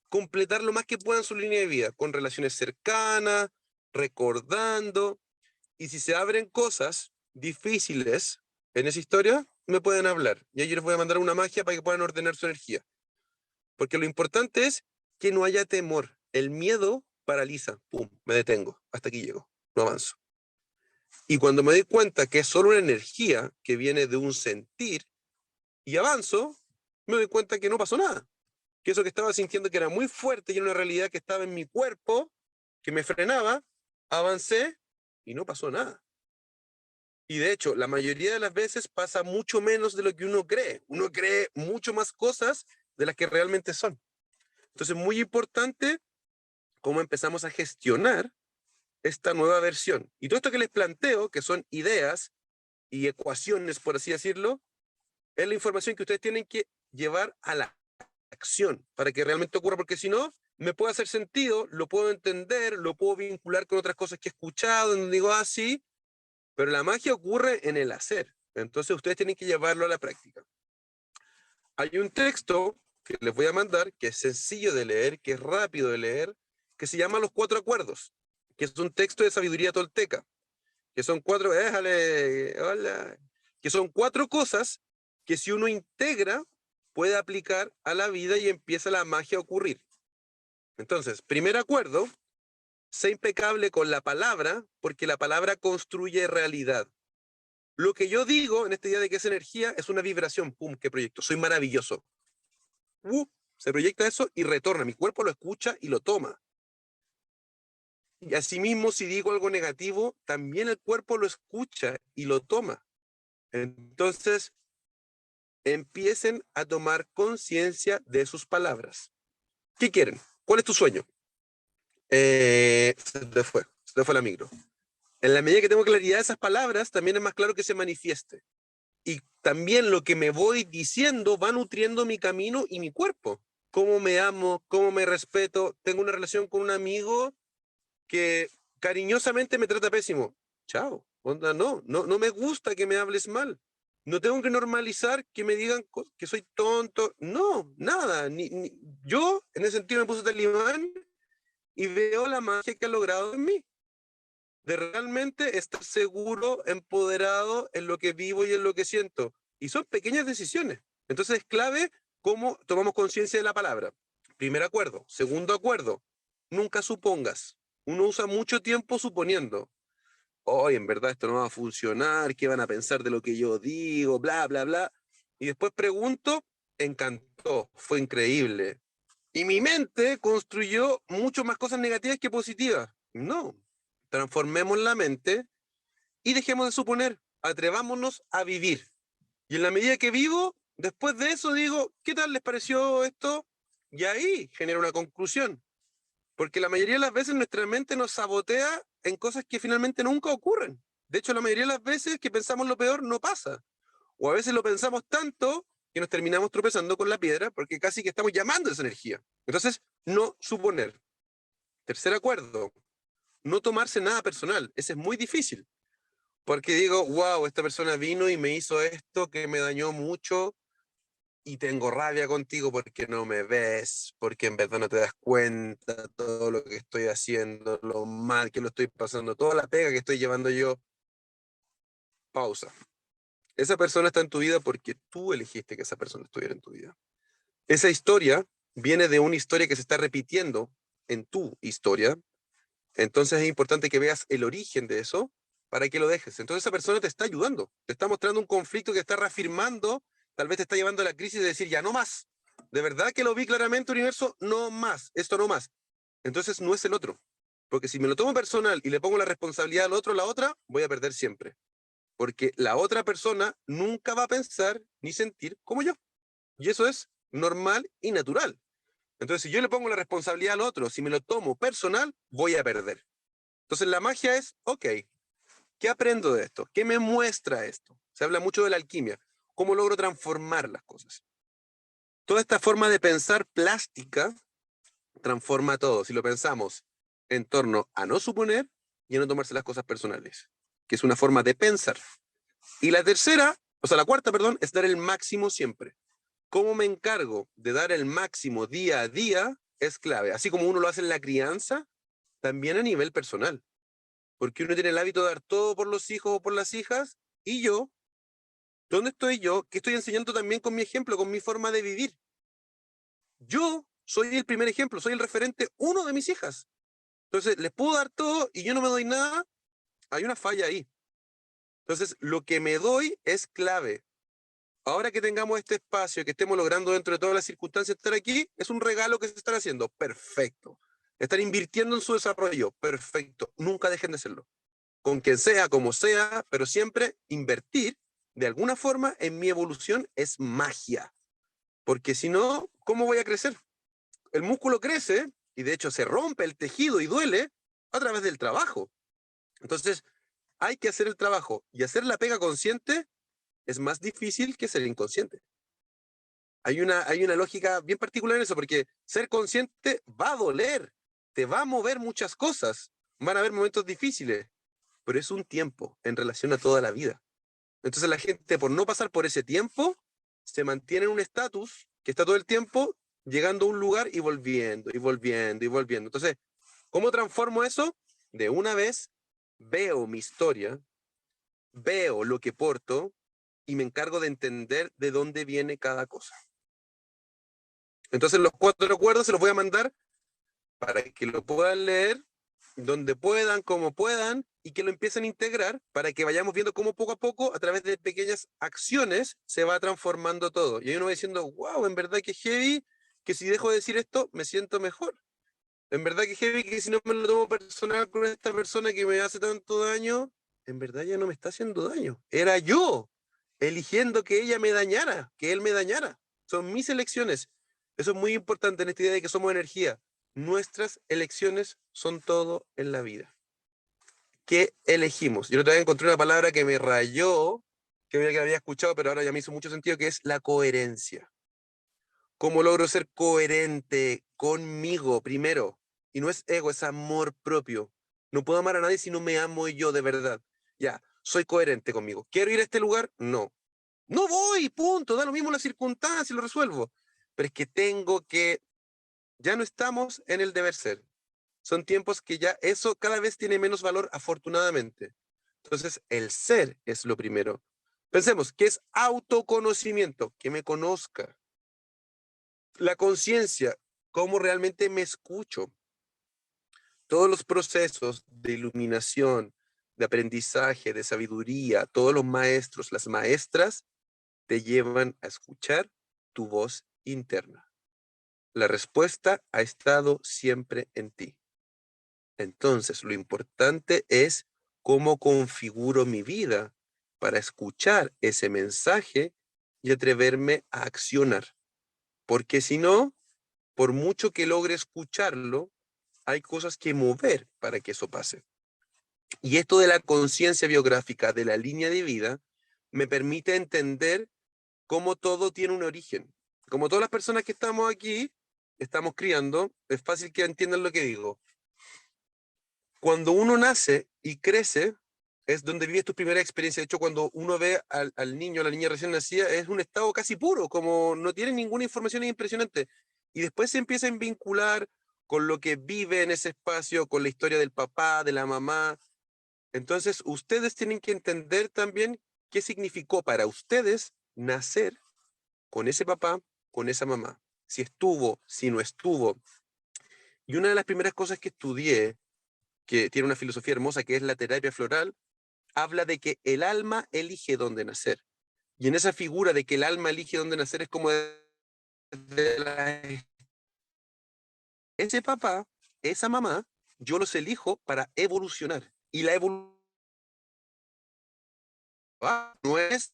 completar lo más que puedan su línea de vida, con relaciones cercanas, recordando, y si se abren cosas difíciles en esa historia, me pueden hablar. Y ahí les voy a mandar una magia para que puedan ordenar su energía. Porque lo importante es que no haya temor. El miedo paraliza. Pum, me detengo. Hasta aquí llego. No avanzo. Y cuando me doy cuenta que es solo una energía que viene de un sentir y avanzo, me doy cuenta que no pasó nada. Que eso que estaba sintiendo que era muy fuerte y era una realidad que estaba en mi cuerpo, que me frenaba, avancé y no pasó nada. Y de hecho, la mayoría de las veces pasa mucho menos de lo que uno cree. Uno cree mucho más cosas de las que realmente son. Entonces, muy importante cómo empezamos a gestionar esta nueva versión. Y todo esto que les planteo, que son ideas y ecuaciones, por así decirlo, es la información que ustedes tienen que llevar a la acción para que realmente ocurra, porque si no, me puede hacer sentido, lo puedo entender, lo puedo vincular con otras cosas que he escuchado, donde digo, ah, sí, pero la magia ocurre en el hacer. Entonces ustedes tienen que llevarlo a la práctica. Hay un texto que les voy a mandar, que es sencillo de leer, que es rápido de leer, que se llama Los Cuatro Acuerdos, que es un texto de sabiduría tolteca, que son cuatro, déjale, hola, que son 4 cosas que si uno integra, puede aplicar a la vida y empieza la magia a ocurrir. Entonces, primer acuerdo, sé impecable con la palabra, porque la palabra construye realidad. Lo que yo digo en este día de que es energía es una vibración, pum, que proyecto, soy maravilloso. Se proyecta eso y retorna, mi cuerpo lo escucha y lo toma. Y asimismo, si digo algo negativo, también el cuerpo lo escucha y lo toma. Entonces, empiecen a tomar conciencia de sus palabras. ¿Qué quieren? ¿Cuál es tu sueño? Se te fue la micro. En la medida que tengo claridad de esas palabras, también es más claro que se manifieste. Y también lo que me voy diciendo va nutriendo mi camino y mi cuerpo. Cómo me amo, cómo me respeto. Tengo una relación con un amigo que cariñosamente me trata pésimo. Chao, onda, no me gusta que me hables mal. No tengo que normalizar que me digan que soy tonto. No, nada. Yo, en ese sentido, me puse talibán y veo la magia que ha logrado en mí. De realmente estar seguro, empoderado en lo que vivo y en lo que siento. Y son pequeñas decisiones. Entonces es clave cómo tomamos conciencia de la palabra. Primer acuerdo. Segundo acuerdo. Nunca supongas. Uno usa mucho tiempo suponiendo. Hoy en verdad esto no va a funcionar, ¿qué van a pensar de lo que yo digo? Bla, bla, bla. Y después pregunto, encantó, fue increíble. Y mi mente construyó mucho más cosas negativas que positivas. No, transformemos la mente y dejemos de suponer, atrevámonos a vivir. Y en la medida que vivo, después de eso digo, ¿qué tal les pareció esto? Y ahí genera una conclusión. Porque la mayoría de las veces nuestra mente nos sabotea en cosas que finalmente nunca ocurren. De hecho, la mayoría de las veces que pensamos lo peor no pasa. O a veces lo pensamos tanto que nos terminamos tropezando con la piedra porque casi que estamos llamando esa energía. Entonces, no suponer. Tercer acuerdo, no tomarse nada personal. Ese es muy difícil. Porque digo, wow, esta persona vino y me hizo esto que me dañó mucho. y tengo rabia contigo porque no me ves, porque en verdad no te das cuenta todo lo que estoy haciendo, lo mal que lo estoy pasando, toda la pega que estoy llevando yo. Pausa. Esa persona está en tu vida porque tú elegiste que esa persona estuviera en tu vida. Esa historia viene de una historia que se está repitiendo en tu historia. Entonces es importante que veas el origen de eso para que lo dejes. Entonces esa persona te está ayudando, te está mostrando un conflicto que está reafirmando, tal vez te está llevando a la crisis de decir, ya no más. De verdad que lo vi claramente, universo, no más, esto no más. Entonces no es el otro. Porque si me lo tomo personal y le pongo la responsabilidad al otro, la otra, voy a perder siempre. Porque la otra persona nunca va a pensar ni sentir como yo. Y eso es normal y natural. Entonces, si yo le pongo la responsabilidad al otro, si me lo tomo personal, voy a perder. Entonces, la magia es, ok, ¿qué aprendo de esto? ¿Qué me muestra esto? Se habla mucho de la alquimia. ¿Cómo logro transformar las cosas? Toda esta forma de pensar plástica transforma todo. Si lo pensamos en torno a no suponer y a no tomarse las cosas personales, que es una forma de pensar. Y la tercera, o sea, la cuarta, perdón, es dar el máximo siempre. ¿Cómo me encargo de dar el máximo día a día? Es clave. Así como uno lo hace en la crianza, también a nivel personal. Porque uno tiene el hábito de dar todo por los hijos o por las hijas, y yo, ¿dónde estoy yo? ¿Qué estoy enseñando también con mi ejemplo, con mi forma de vivir? Yo soy el primer ejemplo, soy el referente uno de mis hijas. Entonces, les puedo dar todo y yo no me doy nada, hay una falla ahí. Entonces, lo que me doy es clave. Ahora que tengamos este espacio, que estemos logrando dentro de todas las circunstancias estar aquí, es un regalo que se están haciendo. Perfecto. Están invirtiendo en su desarrollo. Perfecto. Nunca dejen de hacerlo. Con quien sea, como sea, pero siempre invertir de alguna forma en mi evolución es magia. Porque si no, ¿cómo voy a crecer? El músculo crece y de hecho se rompe el tejido y duele a través del trabajo. Entonces, hay que hacer el trabajo y hacer la pega consciente es más difícil que ser inconsciente. Hay una lógica bien particular en eso, porque ser consciente va a doler, te va a mover muchas cosas, van a haber momentos difíciles, pero es un tiempo en relación a toda la vida. Entonces la gente, por no pasar por ese tiempo, se mantiene en un estatus que está todo el tiempo llegando a un lugar y volviendo, y volviendo, y volviendo. Entonces, ¿cómo transformo eso? De una vez, veo mi historia, veo lo que porto, y me encargo de entender de dónde viene cada cosa. Entonces los 4 acuerdos se los voy a mandar para que lo puedan leer donde puedan, como puedan, y que lo empiecen a integrar para que vayamos viendo cómo poco a poco, a través de pequeñas acciones, se va transformando todo. Y ahí uno va diciendo, wow, en verdad que heavy, que si dejo de decir esto, me siento mejor. En verdad que heavy, que si no me lo tomo personal con esta persona que me hace tanto daño, en verdad ya no me está haciendo daño. Era yo eligiendo que ella me dañara, que él me dañara. Son mis elecciones. Eso es muy importante en esta idea de que somos energía. Nuestras elecciones son todo en la vida. ¿Qué elegimos? Yo otra vez encontré una palabra que me rayó, que había escuchado, pero ahora ya me hizo mucho sentido, que es la coherencia. ¿Cómo logro ser coherente conmigo primero? Y no es ego, es amor propio. No puedo amar a nadie si no me amo yo de verdad. Ya, soy coherente conmigo. ¿Quiero ir a este lugar? No. No voy, punto. Da lo mismo la circunstancia, lo resuelvo. Pero es que tengo que... Ya no estamos en el deber ser. Son tiempos que ya eso cada vez tiene menos valor, afortunadamente. Entonces, el ser es lo primero. Pensemos, ¿qué es autoconocimiento? Que me conozca. La conciencia, cómo realmente me escucho. Todos los procesos de iluminación, de aprendizaje, de sabiduría, todos los maestros, las maestras, te llevan a escuchar tu voz interna. La respuesta ha estado siempre en ti. Entonces, lo importante es cómo configuro mi vida para escuchar ese mensaje y atreverme a accionar. Porque si no, por mucho que logre escucharlo, hay cosas que mover para que eso pase. Y esto de la conciencia biográfica, de la línea de vida, me permite entender cómo todo tiene un origen. Como todas las personas que estamos aquí, estamos criando, es fácil que entiendan lo que digo. Cuando uno nace y crece, es donde vives tu primera experiencia. De hecho, cuando uno ve al niño, a la niña recién nacida, es un estado casi puro, como no tiene ninguna información, es impresionante. Y después se empieza a vincular con lo que vive en ese espacio, con la historia del papá, de la mamá. Entonces, ustedes tienen que entender también qué significó para ustedes nacer con ese papá, con esa mamá. Si estuvo, si no estuvo. Y una de las primeras cosas que estudié, que tiene una filosofía hermosa, que es la terapia floral, habla de que el alma elige dónde nacer. Y en esa figura de que el alma elige dónde nacer es como ese papá, esa mamá, yo los elijo para evolucionar. Y la evolución no es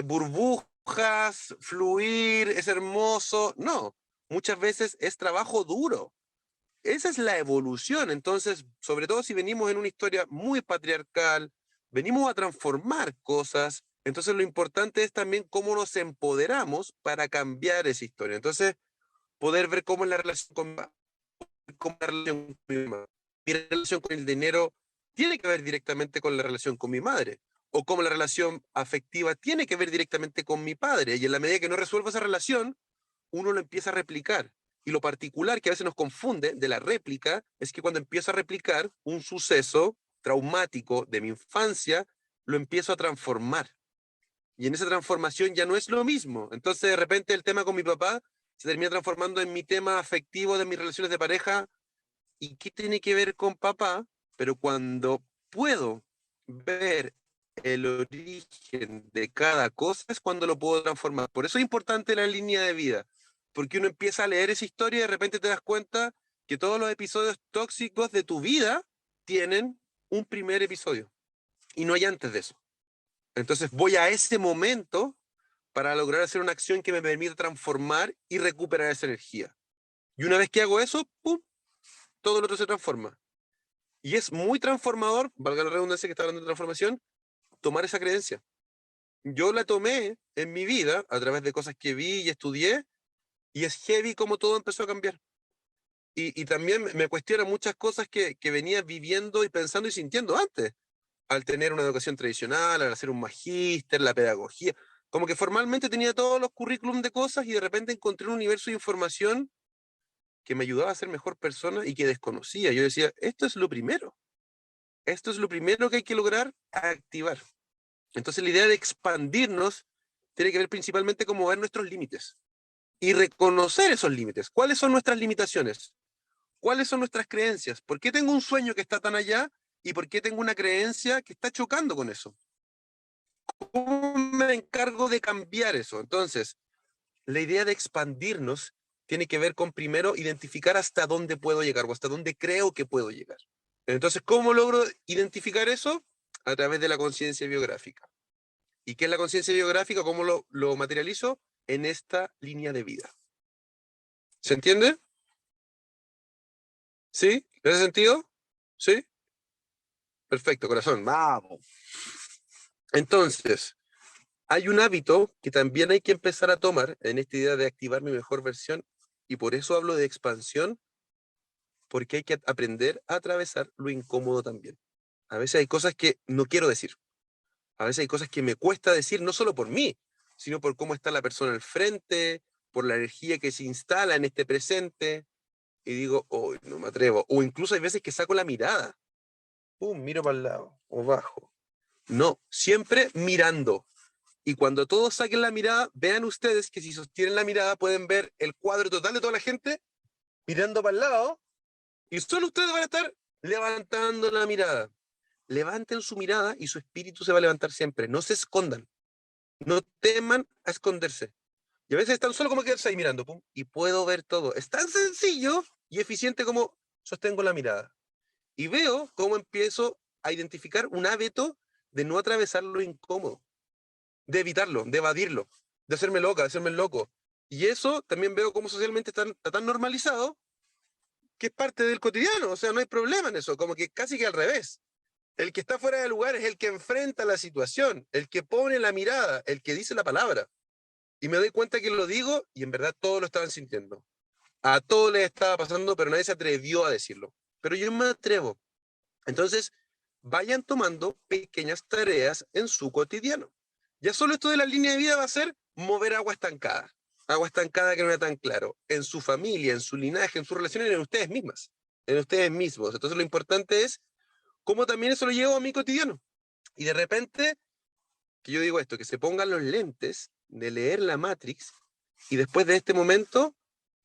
burbujas, fluir, es hermoso. No, muchas veces es trabajo duro. Esa es la evolución. Entonces, sobre todo si venimos en una historia muy patriarcal, venimos a transformar cosas. Entonces, lo importante es también cómo nos empoderamos para cambiar esa historia. Entonces, poder ver cómo es la relación con cómo es la relación con mi mamá. Mi relación con el dinero tiene que ver directamente con la relación con mi madre. O cómo la relación afectiva tiene que ver directamente con mi padre. Y en la medida que no resuelvo esa relación, uno lo empieza a replicar. Y lo particular que a veces nos confunde de la réplica es que cuando empiezo a replicar un suceso traumático de mi infancia, lo empiezo a transformar. Y en esa transformación ya no es lo mismo. Entonces, de repente, el tema con mi papá se termina transformando en mi tema afectivo de mis relaciones de pareja. ¿Y qué tiene que ver con papá? Pero cuando puedo ver el origen de cada cosa es cuando lo puedo transformar. Por eso es importante la línea de vida, porque uno empieza a leer esa historia y de repente te das cuenta que todos los episodios tóxicos de tu vida tienen un primer episodio y no hay antes de eso. Entonces voy a ese momento para lograr hacer una acción que me permita transformar y recuperar esa energía. Y una vez que hago eso, ¡pum!, todo lo otro se transforma. Y es muy transformador, valga la redundancia que está hablando de transformación, tomar esa creencia. Yo la tomé en mi vida a través de cosas que vi y estudié, y es heavy como todo empezó a cambiar. Y también me cuestiona muchas cosas que venía viviendo y pensando y sintiendo antes, al tener una educación tradicional, al hacer un magíster, la pedagogía. Como que formalmente tenía todos los currículum de cosas y de repente encontré un universo de información que me ayudaba a ser mejor persona y que desconocía. Yo decía, esto es lo primero. Esto es lo primero que hay que lograr activar. Entonces la idea de expandirnos tiene que ver principalmente con mover nuestros límites y reconocer esos límites. ¿Cuáles son nuestras limitaciones? ¿Cuáles son nuestras creencias? ¿Por qué tengo un sueño que está tan allá y por qué tengo una creencia que está chocando con eso? ¿Cómo me encargo de cambiar eso? Entonces, la idea de expandirnos tiene que ver con primero identificar hasta dónde puedo llegar o hasta dónde creo que puedo llegar. Entonces, ¿cómo logro identificar eso? A través de la conciencia biográfica. ¿Y qué es la conciencia biográfica? ¿Cómo lo materializo? En esta línea de vida. ¿Se entiende? ¿Sí? ¿En ese sentido? ¿Sí? Perfecto, corazón. Vamos. Entonces, hay un hábito que también hay que empezar a tomar en esta idea de activar mi mejor versión, y por eso hablo de expansión, porque hay que aprender a atravesar lo incómodo también. A veces hay cosas que no quiero decir. A veces hay cosas que me cuesta decir, no solo por mí, sino por cómo está la persona al frente, por la energía que se instala en este presente, y digo, oh, no me atrevo. O incluso hay veces que saco la mirada. Miro para el lado o bajo. No, siempre mirando. Y cuando todos saquen la mirada, vean ustedes que si sostienen la mirada pueden ver el cuadro total de toda la gente mirando para el lado, y solo ustedes van a estar levantando la mirada. Levanten su mirada y su espíritu se va a levantar siempre. No se escondan. No teman a esconderse. Y a veces están solo como quedarse ahí mirando, pum, y puedo ver todo. Es tan sencillo y eficiente como sostengo la mirada. Y veo cómo empiezo a identificar un hábito de no atravesar lo incómodo, de evitarlo, de evadirlo, de hacerme loca, de hacerme loco. Y eso también veo cómo socialmente está tan normalizado que es parte del cotidiano. O sea, no hay problema en eso, como que casi que al revés. El que está fuera de lugar es el que enfrenta la situación, el que pone la mirada, el que dice la palabra. Y me doy cuenta que lo digo y en verdad todos lo estaban sintiendo. A todos les estaba pasando, pero nadie se atrevió a decirlo. Pero yo me atrevo. Entonces, vayan tomando pequeñas tareas en su cotidiano. Ya solo esto de la línea de vida va a ser mover agua estancada que no era tan claro, en su familia, en su linaje, en sus relaciones, en ustedes mismas, en ustedes mismos. Entonces lo importante es cómo también eso lo llevo a mi cotidiano. Y de repente, que yo digo esto, que se pongan los lentes de leer la Matrix y después de este momento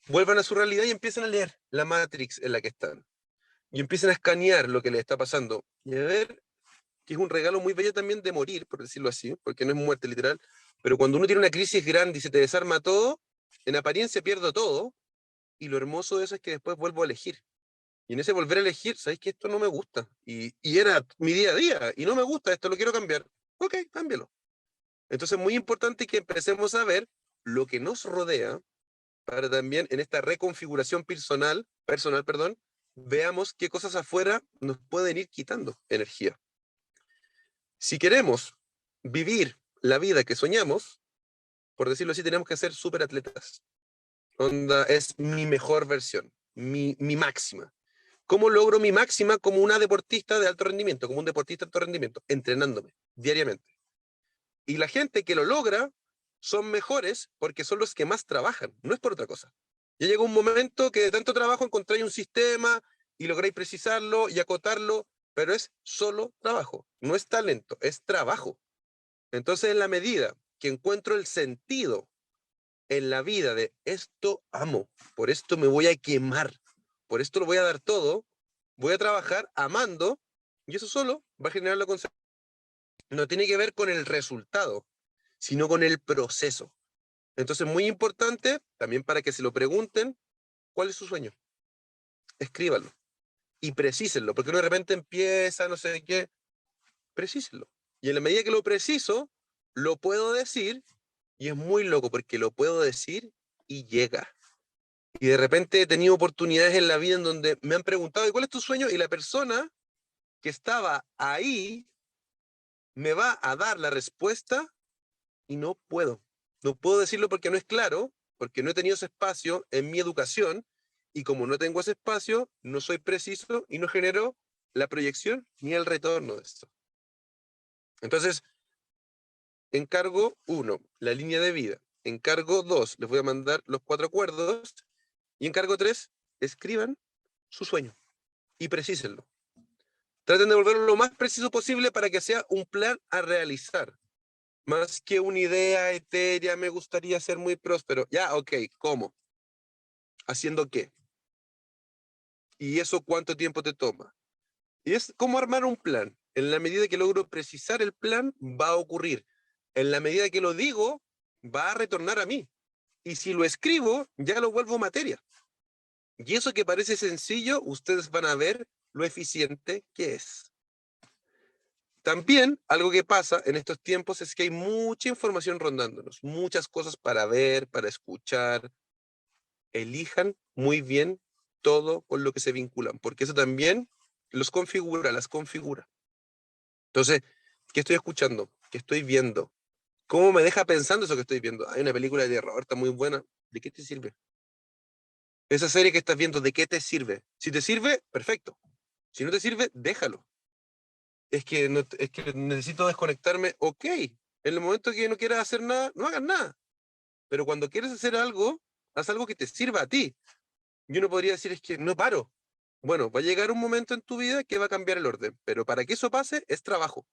vuelvan a su realidad y empiecen a leer la Matrix en la que están. Y empiecen a escanear lo que les está pasando. Y a ver, que es un regalo muy bello también de morir, por decirlo así, porque no es muerte literal, pero cuando uno tiene una crisis grande y se te desarma todo, en apariencia pierdo todo, y lo hermoso de eso es que después vuelvo a elegir. Y en ese volver a elegir, ¿sabéis que esto no me gusta? Y era mi día a día, y no me gusta, esto lo quiero cambiar. Ok, cámbialo. Entonces es muy importante que empecemos a ver lo que nos rodea, para también en esta reconfiguración personal, veamos qué cosas afuera nos pueden ir quitando energía. Si queremos vivir la vida que soñamos, por decirlo así, tenemos que ser súper atletas. Onda, es mi mejor versión, mi máxima. ¿Cómo logro mi máxima como una deportista de alto rendimiento, como un deportista de alto rendimiento? Entrenándome diariamente. Y la gente que lo logra son mejores porque son los que más trabajan, no es por otra cosa. Ya llegó un momento que de tanto trabajo encontráis un sistema y lográis precisarlo y acotarlo, pero es solo trabajo, no es talento, es trabajo. Entonces, en la medida que encuentro el sentido en la vida de esto amo, por esto me voy a quemar, por esto lo voy a dar todo, voy a trabajar amando, y eso solo va a generar la consecuencia. No tiene que ver con el resultado, sino con el proceso. Entonces, muy importante, también para que se lo pregunten, ¿cuál es su sueño? Escríbanlo y precísenlo, porque uno de repente empieza, no sé qué, precísenlo. Y en la medida que lo preciso, lo puedo decir, y es muy loco, porque lo puedo decir y llega. Y de repente he tenido oportunidades en la vida en donde me han preguntado, ¿y cuál es tu sueño? Y la persona que estaba ahí me va a dar la respuesta y no puedo. No puedo decirlo porque no es claro, porque no he tenido ese espacio en mi educación, y como no tengo ese espacio, no soy preciso y no genero la proyección ni el retorno de esto. Entonces, encargo 1, la línea de vida. Encargo 2, les voy a mandar los 4 acuerdos. Y encargo 3, escriban su sueño y precísenlo. Traten de volverlo lo más preciso posible para que sea un plan a realizar. Más que una idea etérea, me gustaría ser muy próspero. Ya, ok, ¿cómo? ¿Haciendo qué? ¿Y eso cuánto tiempo te toma? Y es como armar un plan. En la medida que logro precisar el plan, va a ocurrir. En la medida que lo digo, va a retornar a mí. Y si lo escribo, ya lo vuelvo materia. Y eso que parece sencillo, ustedes van a ver lo eficiente que es. También algo que pasa en estos tiempos es que hay mucha información rondándonos, muchas cosas para ver, para escuchar. Elijan muy bien todo con lo que se vinculan, porque eso también los configura, las configura. Entonces, ¿qué estoy escuchando? ¿Qué estoy viendo? ¿Cómo me deja pensando eso que estoy viendo? Hay una película de terror, está muy buena. ¿De qué te sirve? Esa serie que estás viendo, ¿de qué te sirve? Si te sirve, perfecto. Si no te sirve, déjalo. Es que necesito desconectarme, ok. En el momento que no quieras hacer nada, no hagas nada. Pero cuando quieres hacer algo, haz algo que te sirva a ti. Y uno podría decir, es que no paro. Bueno, va a llegar un momento en tu vida que va a cambiar el orden, pero para que eso pase es trabajo,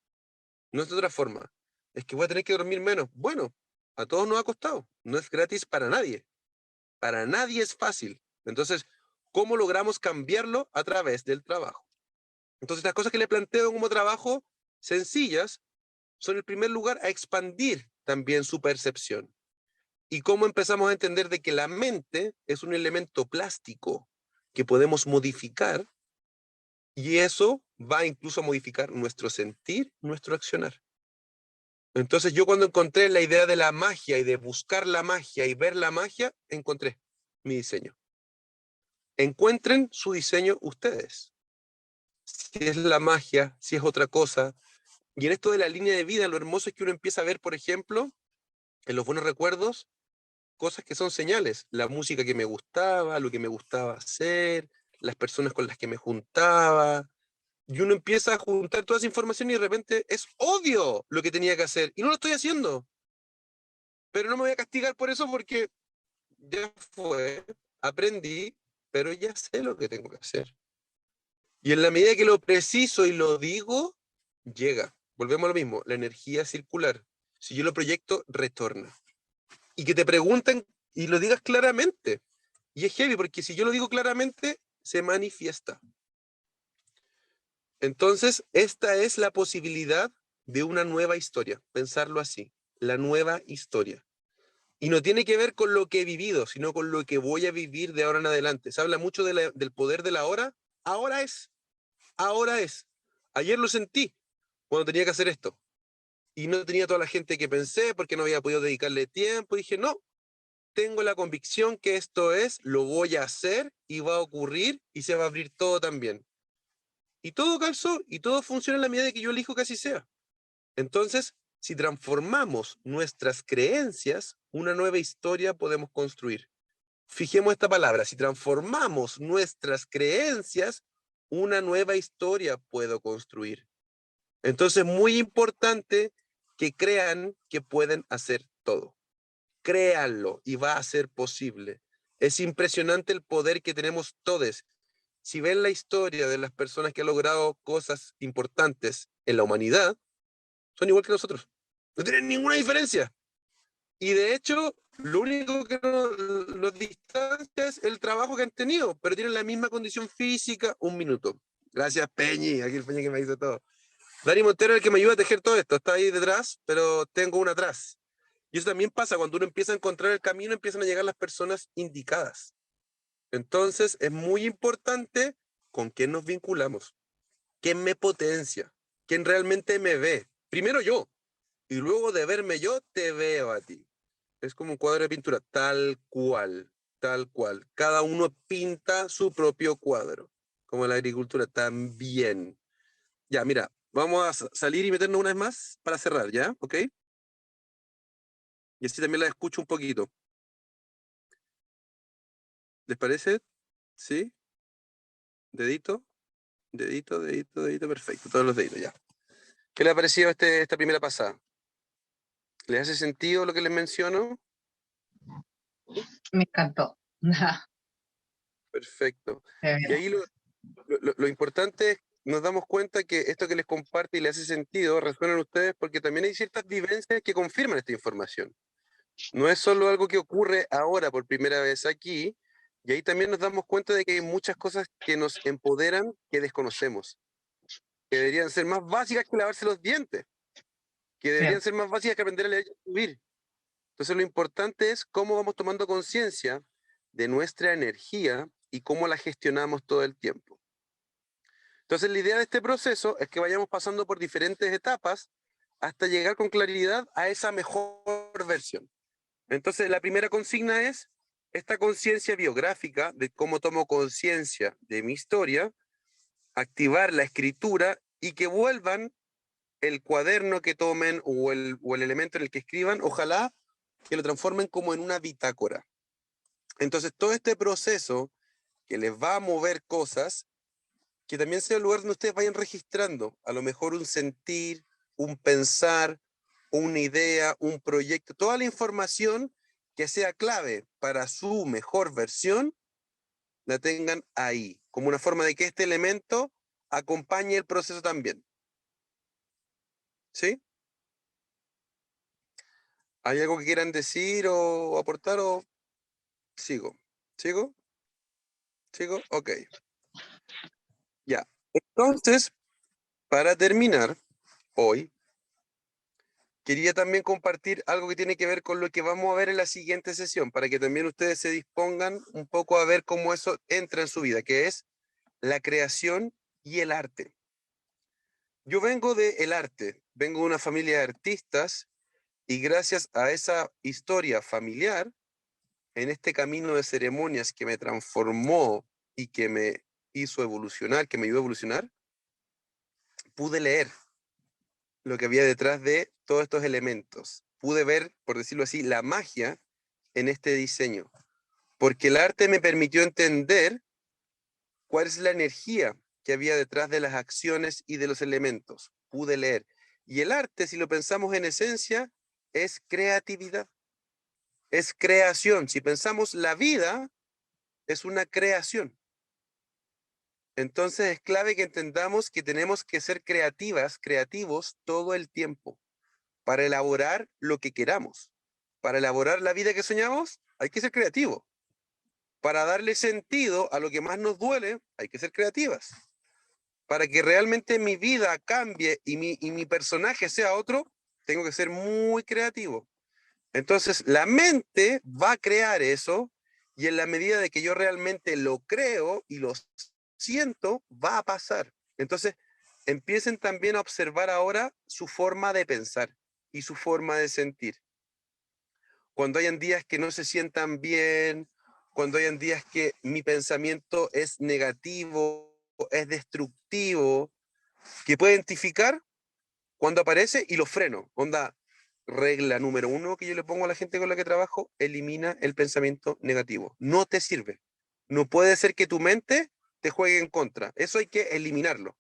no es de otra forma. Es que voy a tener que dormir menos. Bueno, a todos nos ha costado, no es gratis para nadie es fácil. Entonces, ¿cómo logramos cambiarlo? A través del trabajo. Entonces, las cosas que le planteo como trabajo sencillas son, en primer lugar, a expandir también su percepción. Y cómo empezamos a entender de que la mente es un elemento plástico que podemos modificar, y eso va incluso a modificar nuestro sentir, nuestro accionar. Entonces yo cuando encontré la idea de la magia y de buscar la magia y ver la magia, encontré mi diseño. Encuentren su diseño ustedes. Si es la magia, si es otra cosa. Y en esto de la línea de vida, lo hermoso es que uno empieza a ver, por ejemplo, en los buenos recuerdos, cosas que son señales. La música que me gustaba, lo que me gustaba hacer, las personas con las que me juntaba, Y uno empieza a juntar toda esa información y de repente es obvio lo que tenía que hacer y no lo estoy haciendo. Pero no me voy a castigar por eso porque ya fue, aprendí, pero ya sé lo que tengo que hacer. Y en la medida que lo preciso y lo digo, llega. Volvemos a lo mismo, la energía circular. Si yo lo proyecto, retorna. Y que te pregunten y lo digas claramente. Y es heavy, porque si yo lo digo claramente, se manifiesta. Entonces, esta es la posibilidad de una nueva historia. Pensarlo así, la nueva historia. Y no tiene que ver con lo que he vivido, sino con lo que voy a vivir de ahora en adelante. Se habla mucho del poder de la hora. Ahora es. Ahora es. Ayer lo sentí cuando tenía que hacer esto. Y no tenía toda la gente que pensé porque no había podido dedicarle tiempo. Y dije, no, tengo la convicción que esto es, lo voy a hacer y va a ocurrir y se va a abrir todo también. Y todo calzó y todo funciona en la medida de que yo elijo que así sea. Entonces, si transformamos nuestras creencias, una nueva historia podemos construir. Fijemos esta palabra, si transformamos nuestras creencias, una nueva historia puedo construir. Entonces, muy importante que crean que pueden hacer todo. Créanlo y va a ser posible. Es impresionante el poder que tenemos todos. Si ven la historia de las personas que han logrado cosas importantes en la humanidad, son igual que nosotros. No tienen ninguna diferencia. Y de hecho, lo único que los distancia es el trabajo que han tenido, pero tienen la misma condición física. Un minuto. Gracias, Peñi, aquí el Peñi que me hizo todo. Dani Montero es el que me ayuda a tejer todo esto. Está ahí detrás, pero tengo una atrás. Y eso también pasa cuando uno empieza a encontrar el camino, empiezan a llegar las personas indicadas. Entonces, es muy importante con quién nos vinculamos, quién me potencia, quién realmente me ve. Primero yo, y luego de verme yo, te veo a ti. Es como un cuadro de pintura, tal cual, tal cual. Cada uno pinta su propio cuadro, como la agricultura también. Ya, mira, vamos a salir y meternos una vez más para cerrar, ¿ya? ¿Ok? Y así también la escucho un poquito. ¿Les parece? ¿Sí? Dedito, dedito, dedito, dedito, perfecto. Todos los deditos, ya. ¿Qué le ha parecido esta primera pasada? ¿Les hace sentido lo que les menciono? Me encantó. Perfecto. De Y verdad. ahí lo importante es, nos damos cuenta que esto que les comparte y les hace sentido resuenan ustedes porque también hay ciertas vivencias que confirman esta información. No es solo algo que ocurre ahora por primera vez aquí, y ahí también nos damos cuenta de que hay muchas cosas que nos empoderan que desconocemos, que deberían ser más básicas que lavarse los dientes, que deberían ser más básicas que aprender a leer y a escribir. Entonces lo importante es cómo vamos tomando conciencia de nuestra energía y cómo la gestionamos todo el tiempo. Entonces la idea de este proceso es que vayamos pasando por diferentes etapas hasta llegar con claridad a esa mejor versión. Entonces la primera consigna es esta conciencia biográfica de cómo tomo conciencia de mi historia, activar la escritura y que vuelvan el cuaderno que tomen o el elemento en el que escriban, ojalá que lo transformen como en una bitácora. Entonces todo este proceso que les va a mover cosas, que también sea el lugar donde ustedes vayan registrando, a lo mejor un sentir, un pensar, una idea, un proyecto, toda la información que sea clave para su mejor versión, la tengan ahí, como una forma de que este elemento acompañe el proceso también. ¿Sí? ¿Hay algo que quieran decir o aportar o sigo? ¿Sigo? ¿Sigo? Ok. Ya. Entonces, para terminar hoy, quería también compartir algo que tiene que ver con lo que vamos a ver en la siguiente sesión, para que también ustedes se dispongan un poco a ver cómo eso entra en su vida, que es la creación y el arte. Yo vengo del arte, vengo de una familia de artistas y gracias a esa historia familiar, en este camino de ceremonias que me transformó y que me hizo evolucionar, que me ayudó a evolucionar, pude leer lo que había detrás de todos estos elementos. Pude ver, por decirlo así, la magia en este diseño, porque el arte me permitió entender cuál es la energía que había detrás de las acciones y de los elementos. Pude leer. Y el arte, si lo pensamos en esencia, es creatividad, es creación. Si pensamos la vida, es una creación. Entonces es clave que entendamos que tenemos que ser creativos todo el tiempo para elaborar lo que queramos. Para elaborar la vida que soñamos, hay que ser creativo. Para darle sentido a lo que más nos duele, hay que ser creativas. Para que realmente mi vida cambie y mi personaje sea otro, tengo que ser muy creativo. Entonces, la mente va a crear eso y en la medida de que yo realmente lo creo y lo siento, va a pasar. Entonces, empiecen también a observar ahora su forma de pensar y su forma de sentir. Cuando hayan días que no se sientan bien, cuando hayan días que mi pensamiento es negativo, es destructivo, que pueda identificar cuando aparece y lo freno. Onda, regla número 1 que yo le pongo a la gente con la que trabajo, elimina el pensamiento negativo. No te sirve. No puede ser que tu mente te juegue en contra. Eso hay que eliminarlo.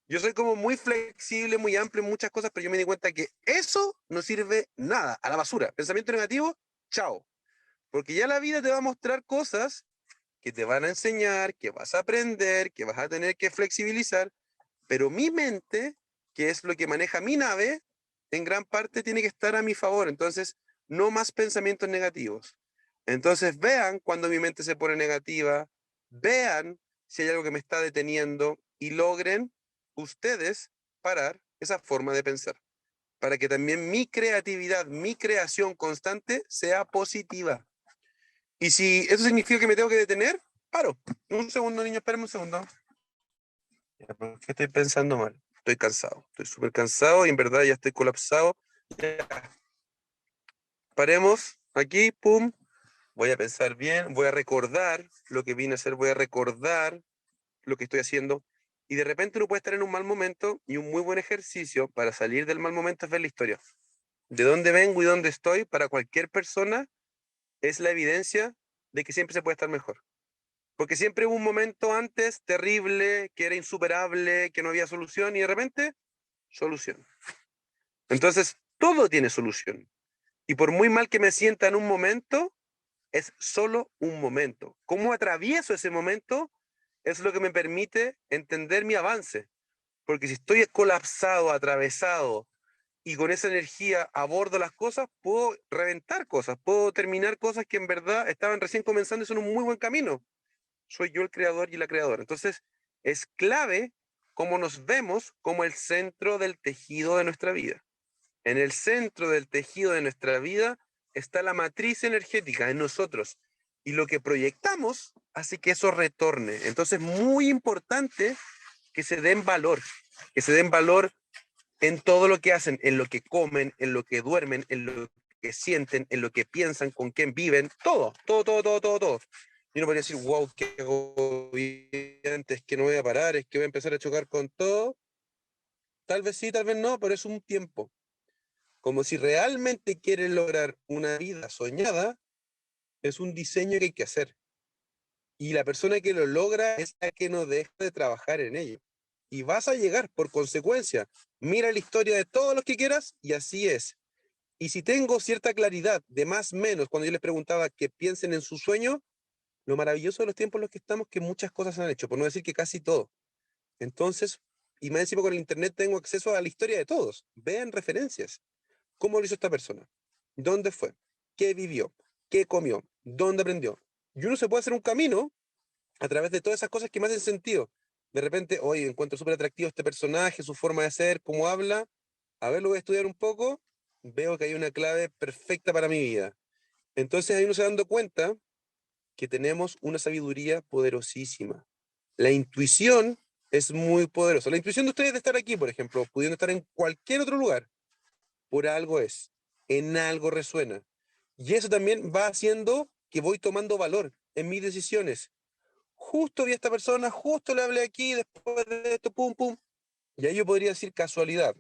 Yo soy como muy flexible, muy amplio en muchas cosas, pero yo me di cuenta que eso no sirve nada, a la basura. Pensamiento negativo, chao. Porque ya la vida te va a mostrar cosas que te van a enseñar, que vas a aprender, que vas a tener que flexibilizar, pero mi mente, que es lo que maneja mi nave, en gran parte tiene que estar a mi favor. Entonces, no más pensamientos negativos. Entonces, vean cuando mi mente se pone negativa, vean si hay algo que me está deteniendo y logren ustedes parar esa forma de pensar, para que también mi creatividad, mi creación constante sea positiva. Y si eso significa que me tengo que detener, paro. Un segundo, niño, espérame un segundo. ¿Por qué estoy pensando mal? Estoy cansado, estoy súper cansado y en verdad ya estoy colapsado. Ya. Paremos aquí, pum. Voy a pensar bien, voy a recordar lo que vine a hacer, voy a recordar lo que estoy haciendo. Y de repente uno puede estar en un mal momento y un muy buen ejercicio para salir del mal momento es ver la historia. De dónde vengo y dónde estoy, para cualquier persona, es la evidencia de que siempre se puede estar mejor. Porque siempre hubo un momento antes terrible, que era insuperable, que no había solución, y de repente, solución. Entonces, todo tiene solución. Y por muy mal que me sienta en un momento, es solo un momento. ¿Cómo atravieso ese momento? Es lo que me permite entender mi avance. Porque si estoy colapsado, atravesado, y con esa energía abordo las cosas, puedo reventar cosas, puedo terminar cosas que en verdad estaban recién comenzando y son un muy buen camino. Soy yo el creador y la creadora. Entonces, es clave cómo nos vemos como el centro del tejido de nuestra vida. En el centro del tejido de nuestra vida está la matriz energética en nosotros. Y lo que proyectamos hace que eso retorne. Entonces, muy importante que se den valor, que se den valor en todo lo que hacen, en lo que comen, en lo que duermen, en lo que sienten, en lo que piensan, con quién viven, todo, todo, todo, todo, todo, todo. Y uno podría decir, wow, qué agobiante, es que no voy a parar, es que voy a empezar a chocar con todo. Tal vez sí, tal vez no, pero es un tiempo. Como si realmente quieren lograr una vida soñada, es un diseño que hay que hacer. Y la persona que lo logra es la que no deja de trabajar en ello. Y vas a llegar por consecuencia. Mira la historia de todos los que quieras y así es. Y si tengo cierta claridad de más o menos, cuando yo les preguntaba que piensen en su sueño, lo maravilloso de los tiempos en los que estamos es que muchas cosas se han hecho, por no decir que casi todo. Entonces, y más encima con el internet tengo acceso a la historia de todos. Vean referencias. ¿Cómo lo hizo esta persona? ¿Dónde fue? ¿Qué vivió? ¿Qué comió? ¿Dónde aprendió? Y uno se puede hacer un camino a través de todas esas cosas que me hacen sentido. De repente, oye, encuentro súper atractivo este personaje, su forma de ser, cómo habla. A ver, lo voy a estudiar un poco. Veo que hay una clave perfecta para mi vida. Entonces ahí uno se va dando cuenta que tenemos una sabiduría poderosísima. La intuición es muy poderosa. La intuición de ustedes de estar aquí, por ejemplo, pudiendo estar en cualquier otro lugar, por algo es, en algo resuena. Y eso también va haciendo que voy tomando valor en mis decisiones. Justo vi a esta persona, justo le hablé aquí, después de esto, pum, pum. Y ahí yo podría decir casualidad.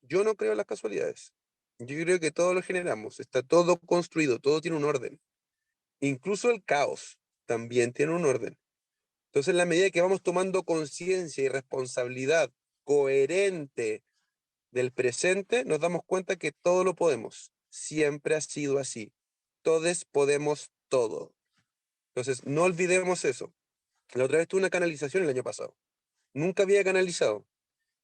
Yo no creo en las casualidades. Yo creo que todo lo generamos, está todo construido, todo tiene un orden. Incluso el caos también tiene un orden. Entonces, en la medida que vamos tomando conciencia y responsabilidad coherente del presente, nos damos cuenta que todo lo podemos. Siempre ha sido así. Todos podemos todo. Entonces, no olvidemos eso. La otra vez tuve una canalización el año pasado. Nunca había canalizado.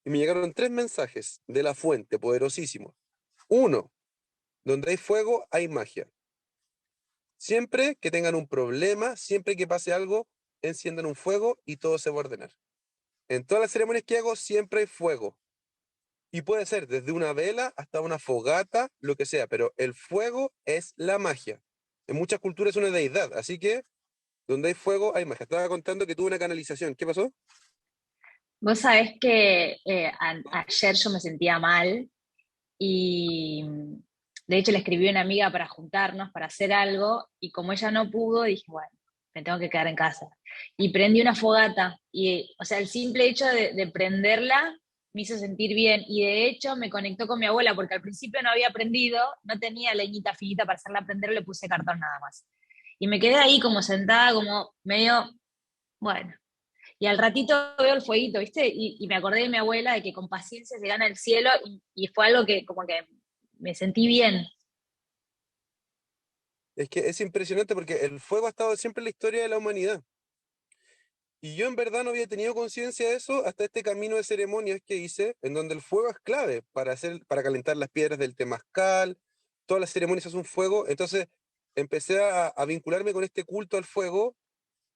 Y me llegaron 3 mensajes de la fuente, poderosísimos. 1, donde hay fuego, hay magia. Siempre que tengan un problema, siempre que pase algo, enciendan un fuego y todo se va a ordenar. En todas las ceremonias que hago, siempre hay fuego. Y puede ser desde una vela hasta una fogata, lo que sea, pero el fuego es la magia. En muchas culturas es una deidad, así que donde hay fuego hay magia. Estaba contando que tuve una canalización. ¿Qué pasó? Vos sabés que ayer yo me sentía mal y de hecho le escribí a una amiga para juntarnos, para hacer algo, y como ella no pudo, dije, bueno, me tengo que quedar en casa. Y prendí una fogata, y, o sea, el simple hecho de prenderla me hizo sentir bien, y de hecho me conectó con mi abuela, porque al principio no había prendido, no tenía leñita finita para hacerla prender, le puse cartón nada más. Y me quedé ahí como sentada, como medio, bueno. Y al ratito veo el fueguito, ¿viste? Y me acordé de mi abuela, de que con paciencia se gana el cielo, y fue algo que como que me sentí bien. Es que es impresionante porque el fuego ha estado siempre en la historia de la humanidad. Y yo en verdad no había tenido conciencia de eso hasta este camino de ceremonias que hice, en donde el fuego es clave para calentar las piedras del temazcal, todas las ceremonias hacen un fuego. Entonces empecé a vincularme con este culto al fuego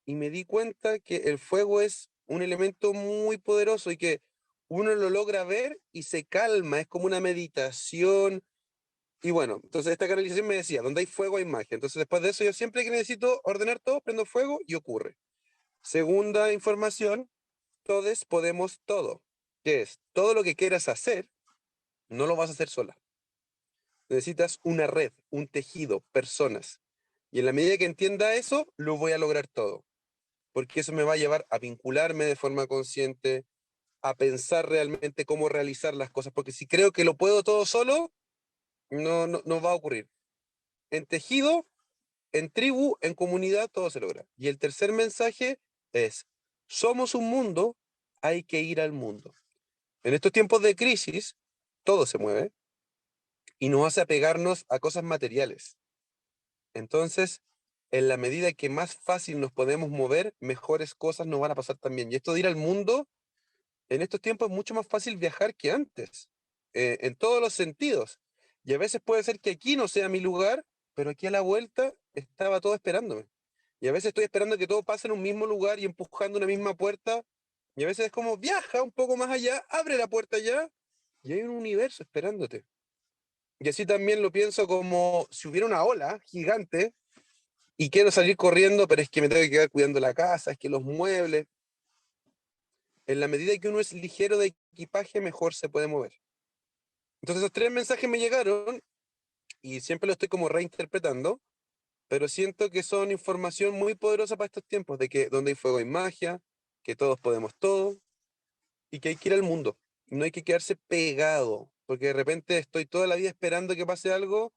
y me di cuenta que el fuego es un elemento muy poderoso y que uno lo logra ver y se calma, es como una meditación. Y bueno, entonces esta canalización me decía, donde hay fuego hay magia. Entonces después de eso yo siempre que necesito ordenar todo, prendo fuego y ocurre. Segunda información, todos podemos todo, que es todo lo que quieras hacer, no lo vas a hacer sola. Necesitas una red, un tejido, personas. Y en la medida que entienda eso, lo voy a lograr todo. Porque eso me va a llevar a vincularme de forma consciente, a pensar realmente cómo realizar las cosas. Porque si creo que lo puedo todo solo, no va a ocurrir. En tejido, en tribu, en comunidad, todo se logra. Y el tercer mensaje es, somos un mundo, hay que ir al mundo. En estos tiempos de crisis, todo se mueve y nos hace apegarnos a cosas materiales. Entonces, en la medida que más fácil nos podemos mover, mejores cosas nos van a pasar también. Y esto de ir al mundo, en estos tiempos es mucho más fácil viajar que antes, en todos los sentidos. Y a veces puede ser que aquí no sea mi lugar, pero aquí a la vuelta estaba todo esperándome. Y a veces estoy esperando que todo pase en un mismo lugar y empujando una misma puerta. Y a veces es como, viaja un poco más allá, abre la puerta allá y hay un universo esperándote. Y así también lo pienso como si hubiera una ola gigante y quiero salir corriendo, pero es que me tengo que quedar cuidando la casa, es que los muebles. En la medida que uno es ligero de equipaje, mejor se puede mover. Entonces esos 3 mensajes me llegaron y siempre lo estoy como reinterpretando, pero siento que son información muy poderosa para estos tiempos, de que donde hay fuego hay magia, que todos podemos todo y que hay que ir al mundo. No hay que quedarse pegado, porque de repente estoy toda la vida esperando que pase algo.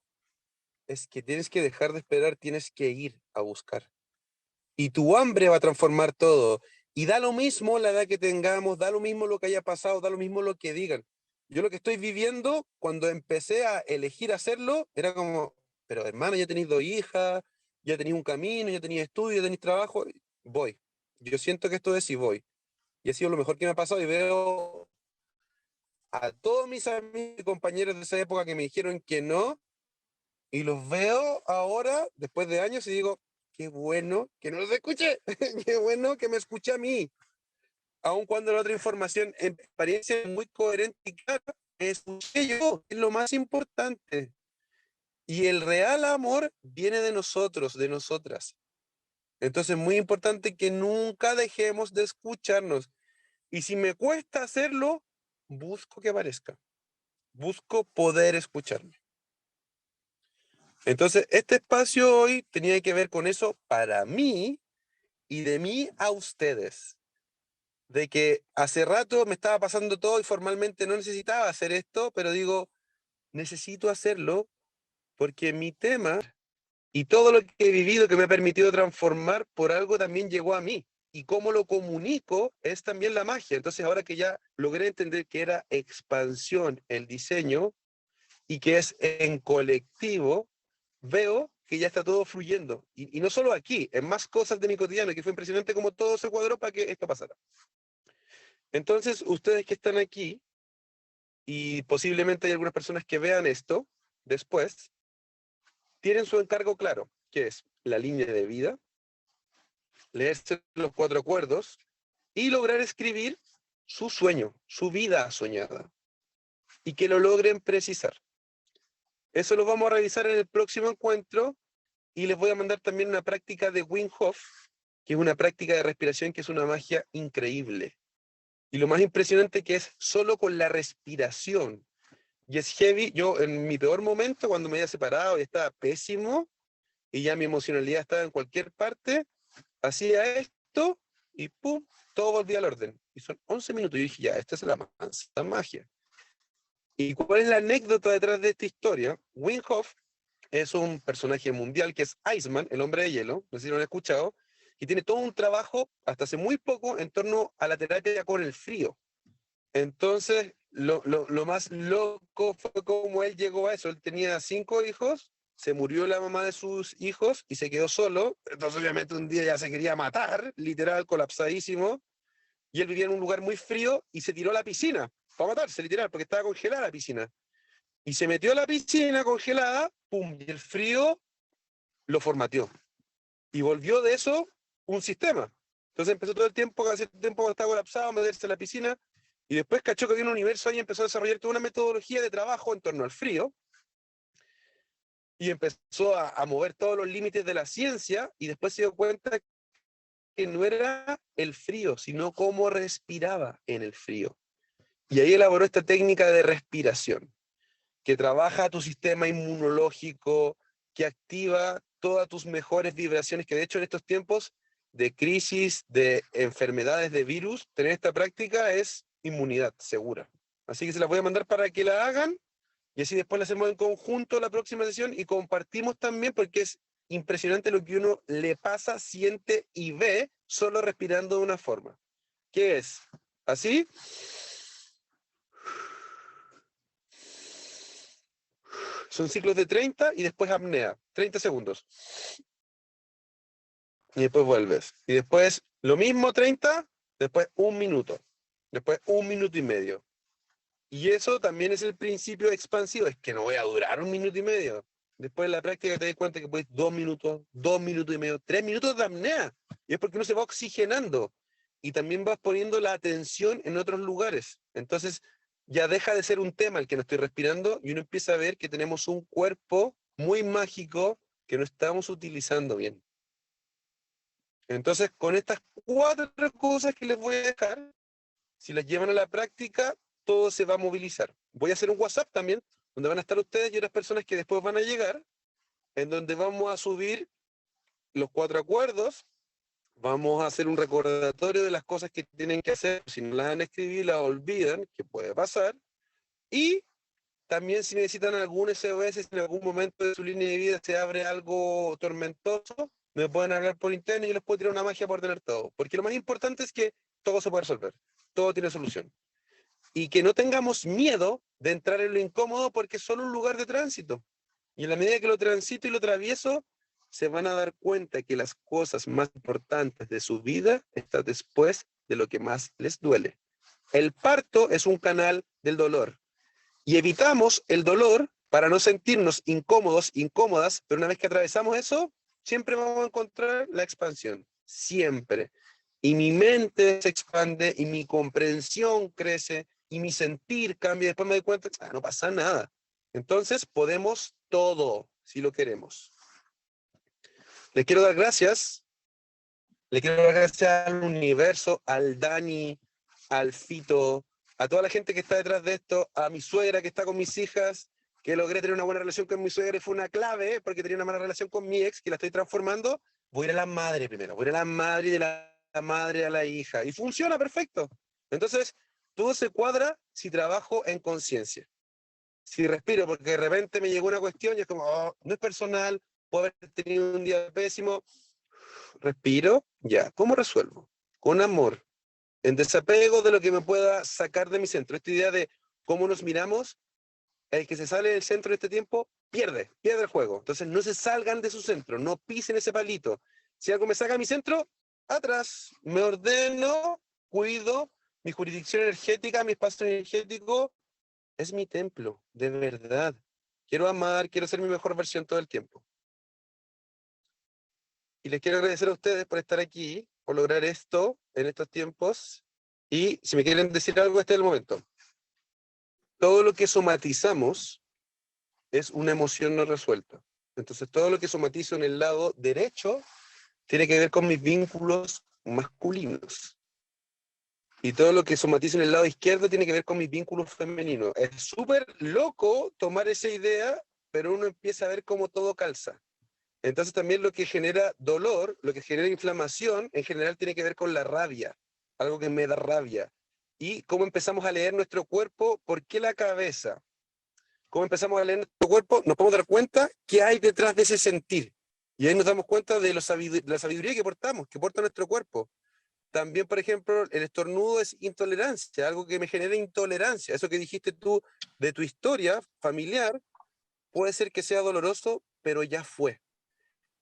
Es que tienes que dejar de esperar, tienes que ir a buscar. Y tu hambre va a transformar todo. Y da lo mismo la edad que tengamos, da lo mismo lo que haya pasado, da lo mismo lo que digan. Yo lo que estoy viviendo, cuando empecé a elegir hacerlo, era como, pero hermano, ya tenéis 2 hijas, ya tenéis un camino, ya tenéis estudio, ya tenéis trabajo, voy. Yo siento que esto es y voy. Y ha sido lo mejor que me ha pasado y veo a todos mis amigos y compañeros de esa época que me dijeron que no, y los veo ahora, después de años, y digo, qué bueno que no los escuché, qué bueno que me escuché a mí. Aun cuando la otra información en apariencia es muy coherente y clara, me escuché yo, es lo más importante. Y el real amor viene de nosotros, de nosotras. Entonces es muy importante que nunca dejemos de escucharnos. Y si me cuesta hacerlo, busco que aparezca. Busco poder escucharme. Entonces, este espacio hoy tenía que ver con eso para mí y de mí a ustedes. De que hace rato me estaba pasando todo y formalmente no necesitaba hacer esto, pero digo, necesito hacerlo porque mi tema y todo lo que he vivido que me ha permitido transformar por algo también llegó a mí. y cómo lo comunico es también la magia. Entonces ahora que ya logré entender que era expansión el diseño y que es en colectivo, veo que ya está todo fluyendo. Y no solo aquí, en más cosas de mi cotidiano, que fue impresionante como todo se cuadró para que esto pasara. Entonces, ustedes que están aquí, y posiblemente hay algunas personas que vean esto después, tienen su encargo claro, que es la línea de vida, leerse los 4 acuerdos y lograr escribir su sueño, su vida soñada, y que lo logren precisar. Eso lo vamos a revisar en el próximo encuentro y les voy a mandar también una práctica de Wim Hof, que es una práctica de respiración que es una magia increíble. Y lo más impresionante que es solo con la respiración. Y es heavy. Yo en mi peor momento, cuando me había separado y estaba pésimo, y ya mi emocionalidad estaba en cualquier parte, hacía esto y pum, todo volvía al orden. Y son 11 minutos. Y dije, ya, esta es la mansa magia. ¿Y cuál es la anécdota detrás de esta historia? Wim Hof es un personaje mundial que es Iceman, el hombre de hielo, no sé si lo han escuchado, y tiene todo un trabajo, hasta hace muy poco, en torno a la terapia con el frío. Entonces, lo más loco fue cómo él llegó a eso. Él tenía 5 hijos, se murió la mamá de sus hijos y se quedó solo. Entonces, obviamente, un día ya se quería matar, literal, colapsadísimo. Y él vivía en un lugar muy frío y se tiró a la piscina para matarse, literal, porque estaba congelada la piscina. Y se metió a la piscina congelada, pum, y el frío lo formateó. Y volvió de eso un sistema. Entonces empezó todo el tiempo, hace tiempo cuando estaba colapsado, a meterse en la piscina, y después cachó que había un universo ahí y empezó a desarrollar toda una metodología de trabajo en torno al frío, y empezó a mover todos los límites de la ciencia, y después se dio cuenta que no era el frío, sino cómo respiraba en el frío. Y ahí elaboró esta técnica de respiración, que trabaja tu sistema inmunológico, que activa todas tus mejores vibraciones, que de hecho en estos tiempos de crisis, de enfermedades, de virus, tener esta práctica es inmunidad segura. Así que se la voy a mandar para que la hagan y así después la hacemos en conjunto la próxima sesión y compartimos también porque es impresionante lo que uno le pasa, siente y ve solo respirando de una forma. ¿Qué es? Así. Son ciclos de 30 y después apnea, 30 segundos. Y después vuelves. Y después lo mismo 30, después 1 minuto. Después 1 minuto y medio. Y eso también es el principio expansivo, es que no voy a durar 1 minuto y medio. Después en la práctica te das cuenta que puedes 2 minutos, 2 minutos y medio, 3 minutos de apnea. Y es porque uno se va oxigenando. Y también vas poniendo la atención en otros lugares. Entonces ya deja de ser un tema el que no estoy respirando y uno empieza a ver que tenemos un cuerpo muy mágico que no estamos utilizando bien. Entonces, con estas 4 cosas que les voy a dejar, si las llevan a la práctica, todo se va a movilizar. Voy a hacer un WhatsApp también, donde van a estar ustedes y otras personas que después van a llegar, en donde vamos a subir los 4 acuerdos, vamos a hacer un recordatorio de las cosas que tienen que hacer, si no las han escrito, las olvidan, que puede pasar, y también si necesitan algún SOS, si en algún momento de su línea de vida se abre algo tormentoso, me pueden hablar por interno y yo les puedo tirar una magia por tener todo. Porque lo más importante es que todo se puede resolver, todo tiene solución. Y que no tengamos miedo de entrar en lo incómodo porque es solo un lugar de tránsito. Y en la medida que lo transito y lo atravieso, se van a dar cuenta que las cosas más importantes de su vida están después de lo que más les duele. El parto es un canal del dolor. Y evitamos el dolor para no sentirnos incómodos, incómodas, pero una vez que atravesamos eso, siempre vamos a encontrar la expansión, siempre. Y mi mente se expande, y mi comprensión crece, y mi sentir cambia, y después me doy cuenta, no pasa nada. Entonces podemos todo, si lo queremos. Les quiero dar gracias. Le quiero dar gracias al universo, al Dani, al Fito, a toda la gente que está detrás de esto, a mi suegra que está con mis hijas, que logré tener una buena relación con mi suegra y fue una clave, porque tenía una mala relación con mi ex, que la estoy transformando. Voy a ir a la madre primero, voy a ir a la madre y de la madre a la hija. Y funciona perfecto. Entonces, todo se cuadra si trabajo en conciencia. Si respiro, porque de repente me llegó una cuestión y es como, oh, no es personal, puedo haber tenido un día pésimo. Respiro, ya, ¿cómo resuelvo? con amor, en desapego de lo que me pueda sacar de mi centro. Esta idea de cómo nos miramos, el que se sale del centro en este tiempo, pierde el juego. Entonces no se salgan de su centro, no pisen ese palito. Si algo me saca de mi centro, atrás, me ordeno, cuido, mi jurisdicción energética, mi espacio energético, es mi templo, de verdad. Quiero amar, quiero ser mi mejor versión todo el tiempo. Y les quiero agradecer a ustedes por estar aquí, por lograr esto en estos tiempos. Y si me quieren decir algo, este es el momento. Todo lo que somatizamos es una emoción no resuelta. Entonces, todo lo que somatizo en el lado derecho tiene que ver con mis vínculos masculinos. Y todo lo que somatizo en el lado izquierdo tiene que ver con mis vínculos femeninos. Es súper loco tomar esa idea, pero uno empieza a ver cómo todo calza. Entonces también lo que genera dolor, lo que genera inflamación, en general tiene que ver con la rabia, algo que me da rabia. Y cómo empezamos a leer nuestro cuerpo, ¿por qué la cabeza? Cómo empezamos a leer nuestro cuerpo, nos podemos dar cuenta qué hay detrás de ese sentir. Y ahí nos damos cuenta de la sabiduría que portamos, que porta nuestro cuerpo. También, por ejemplo, el estornudo es intolerancia, algo que me genera intolerancia. Eso que dijiste tú de tu historia familiar, puede ser que sea doloroso, pero ya fue.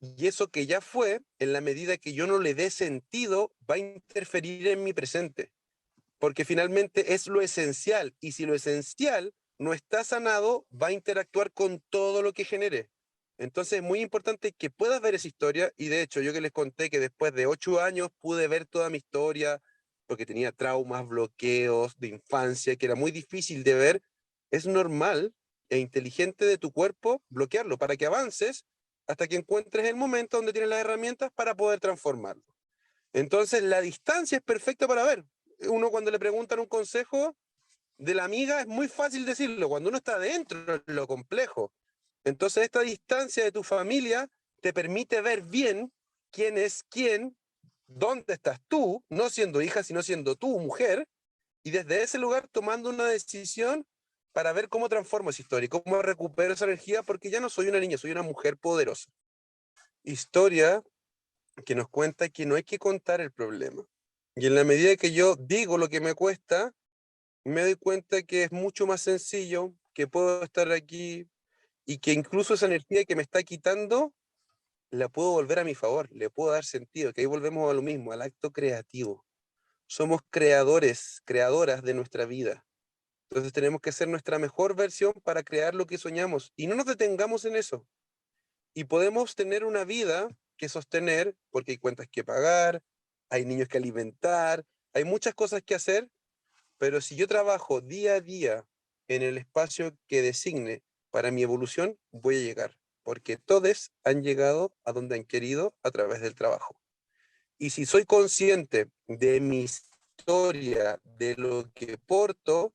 Y eso que ya fue, en la medida que yo no le dé sentido, va a interferir en mi presente. Porque finalmente es lo esencial. Y si lo esencial no está sanado, va a interactuar con todo lo que genere. Entonces es muy importante que puedas ver esa historia. Y de hecho, yo que les conté que después de 8 años pude ver toda mi historia, porque tenía traumas, bloqueos de infancia, que era muy difícil de ver, es normal e inteligente de tu cuerpo bloquearlo para que avances hasta que encuentres el momento donde tienes las herramientas para poder transformarlo. Entonces, la distancia es perfecta para ver. Uno cuando le preguntan un consejo de la amiga es muy fácil decirlo, cuando uno está dentro es lo complejo. Entonces, esta distancia de tu familia te permite ver bien quién es quién, dónde estás tú, no siendo hija, sino siendo tú, mujer, y desde ese lugar tomando una decisión para ver cómo transformo esa historia, cómo recupero esa energía, porque ya no soy una niña, soy una mujer poderosa. Historia que nos cuenta que no hay que contar el problema. Y en la medida que yo digo lo que me cuesta, me doy cuenta que es mucho más sencillo, que puedo estar aquí y que incluso esa energía que me está quitando, la puedo volver a mi favor, le puedo dar sentido, que ahí volvemos a lo mismo, al acto creativo. Somos creadores, creadoras de nuestra vida. Entonces tenemos que ser nuestra mejor versión para crear lo que soñamos y no nos detengamos en eso. Y podemos tener una vida que sostener porque hay cuentas que pagar, hay niños que alimentar, hay muchas cosas que hacer, pero si yo trabajo día a día en el espacio que designe para mi evolución, voy a llegar, porque todos han llegado a donde han querido a través del trabajo. Y si soy consciente de mi historia, de lo que porto,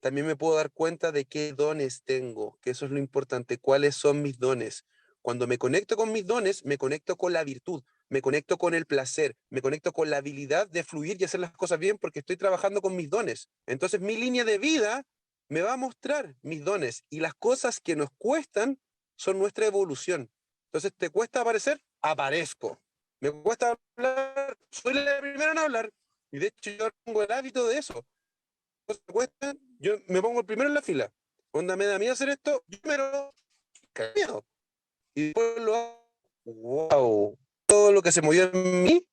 también me puedo dar cuenta de qué dones tengo, que eso es lo importante, cuáles son mis dones. Cuando me conecto con mis dones, me conecto con la virtud, me conecto con el placer, me conecto con la habilidad de fluir y hacer las cosas bien porque estoy trabajando con mis dones. Entonces mi línea de vida me va a mostrar mis dones y las cosas que nos cuestan son nuestra evolución. Entonces, ¿te cuesta aparecer? Aparezco. Me cuesta hablar, soy la primera en hablar. Y de hecho yo tengo el hábito de eso. Me cuesta, yo me pongo el primero en la fila. Onda, me da miedo hacer esto, yo primero, miedo. Y después lo hago, wow. Todo lo que se movió en mí,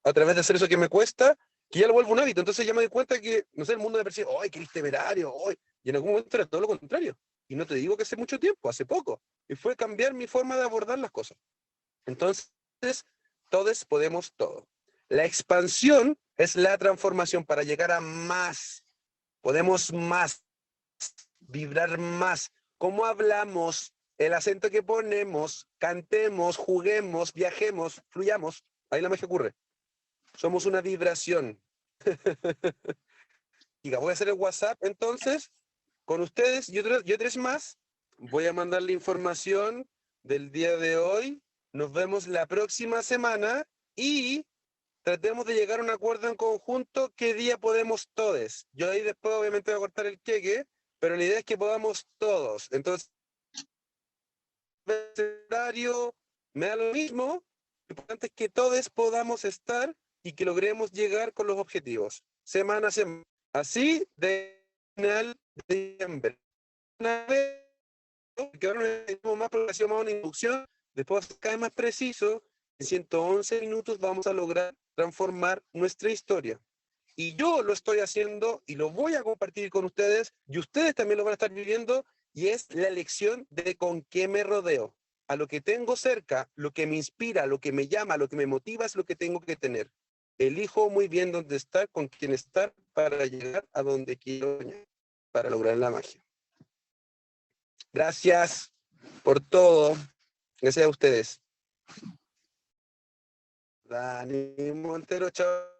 a través de hacer eso que me cuesta, que ya lo vuelvo un hábito. Entonces ya me doy cuenta que, no sé, el mundo me percibe, ¡ay, qué temerario! ¡Ay! Y en algún momento era todo lo contrario. Y no te digo que hace mucho tiempo, hace poco. Y fue cambiar mi forma de abordar las cosas. Entonces, todos podemos todo. La expansión es la transformación para llegar a más. Podemos más, vibrar más. ¿Cómo hablamos? El acento que ponemos, cantemos, juguemos, viajemos, fluyamos. Ahí la magia ocurre. Somos una vibración. Y voy a hacer el WhatsApp entonces con ustedes y tres más. Voy a mandar la información del día de hoy. Nos vemos la próxima semana y tratemos de llegar a un acuerdo en conjunto qué día podemos todos. Yo ahí después obviamente voy a cortar el queque, pero la idea es que podamos todos. Entonces, el horario me da lo mismo. Lo importante es que todos podamos estar y que logremos llegar con los objetivos, semana a semana. Así, de final de diciembre. Una vez que ahora necesitamos más programación, más una inducción, después cada vez más preciso, en 111 minutos vamos a lograr transformar nuestra historia. Y yo lo estoy haciendo y lo voy a compartir con ustedes y ustedes también lo van a estar viviendo y es la elección de con qué me rodeo. A lo que tengo cerca, lo que me inspira, lo que me llama, lo que me motiva es lo que tengo que tener. Elijo muy bien dónde estar, con quién estar para llegar a donde quiero llegar, para lograr la magia. Gracias por todo. Gracias a ustedes. Dani Montero, chao.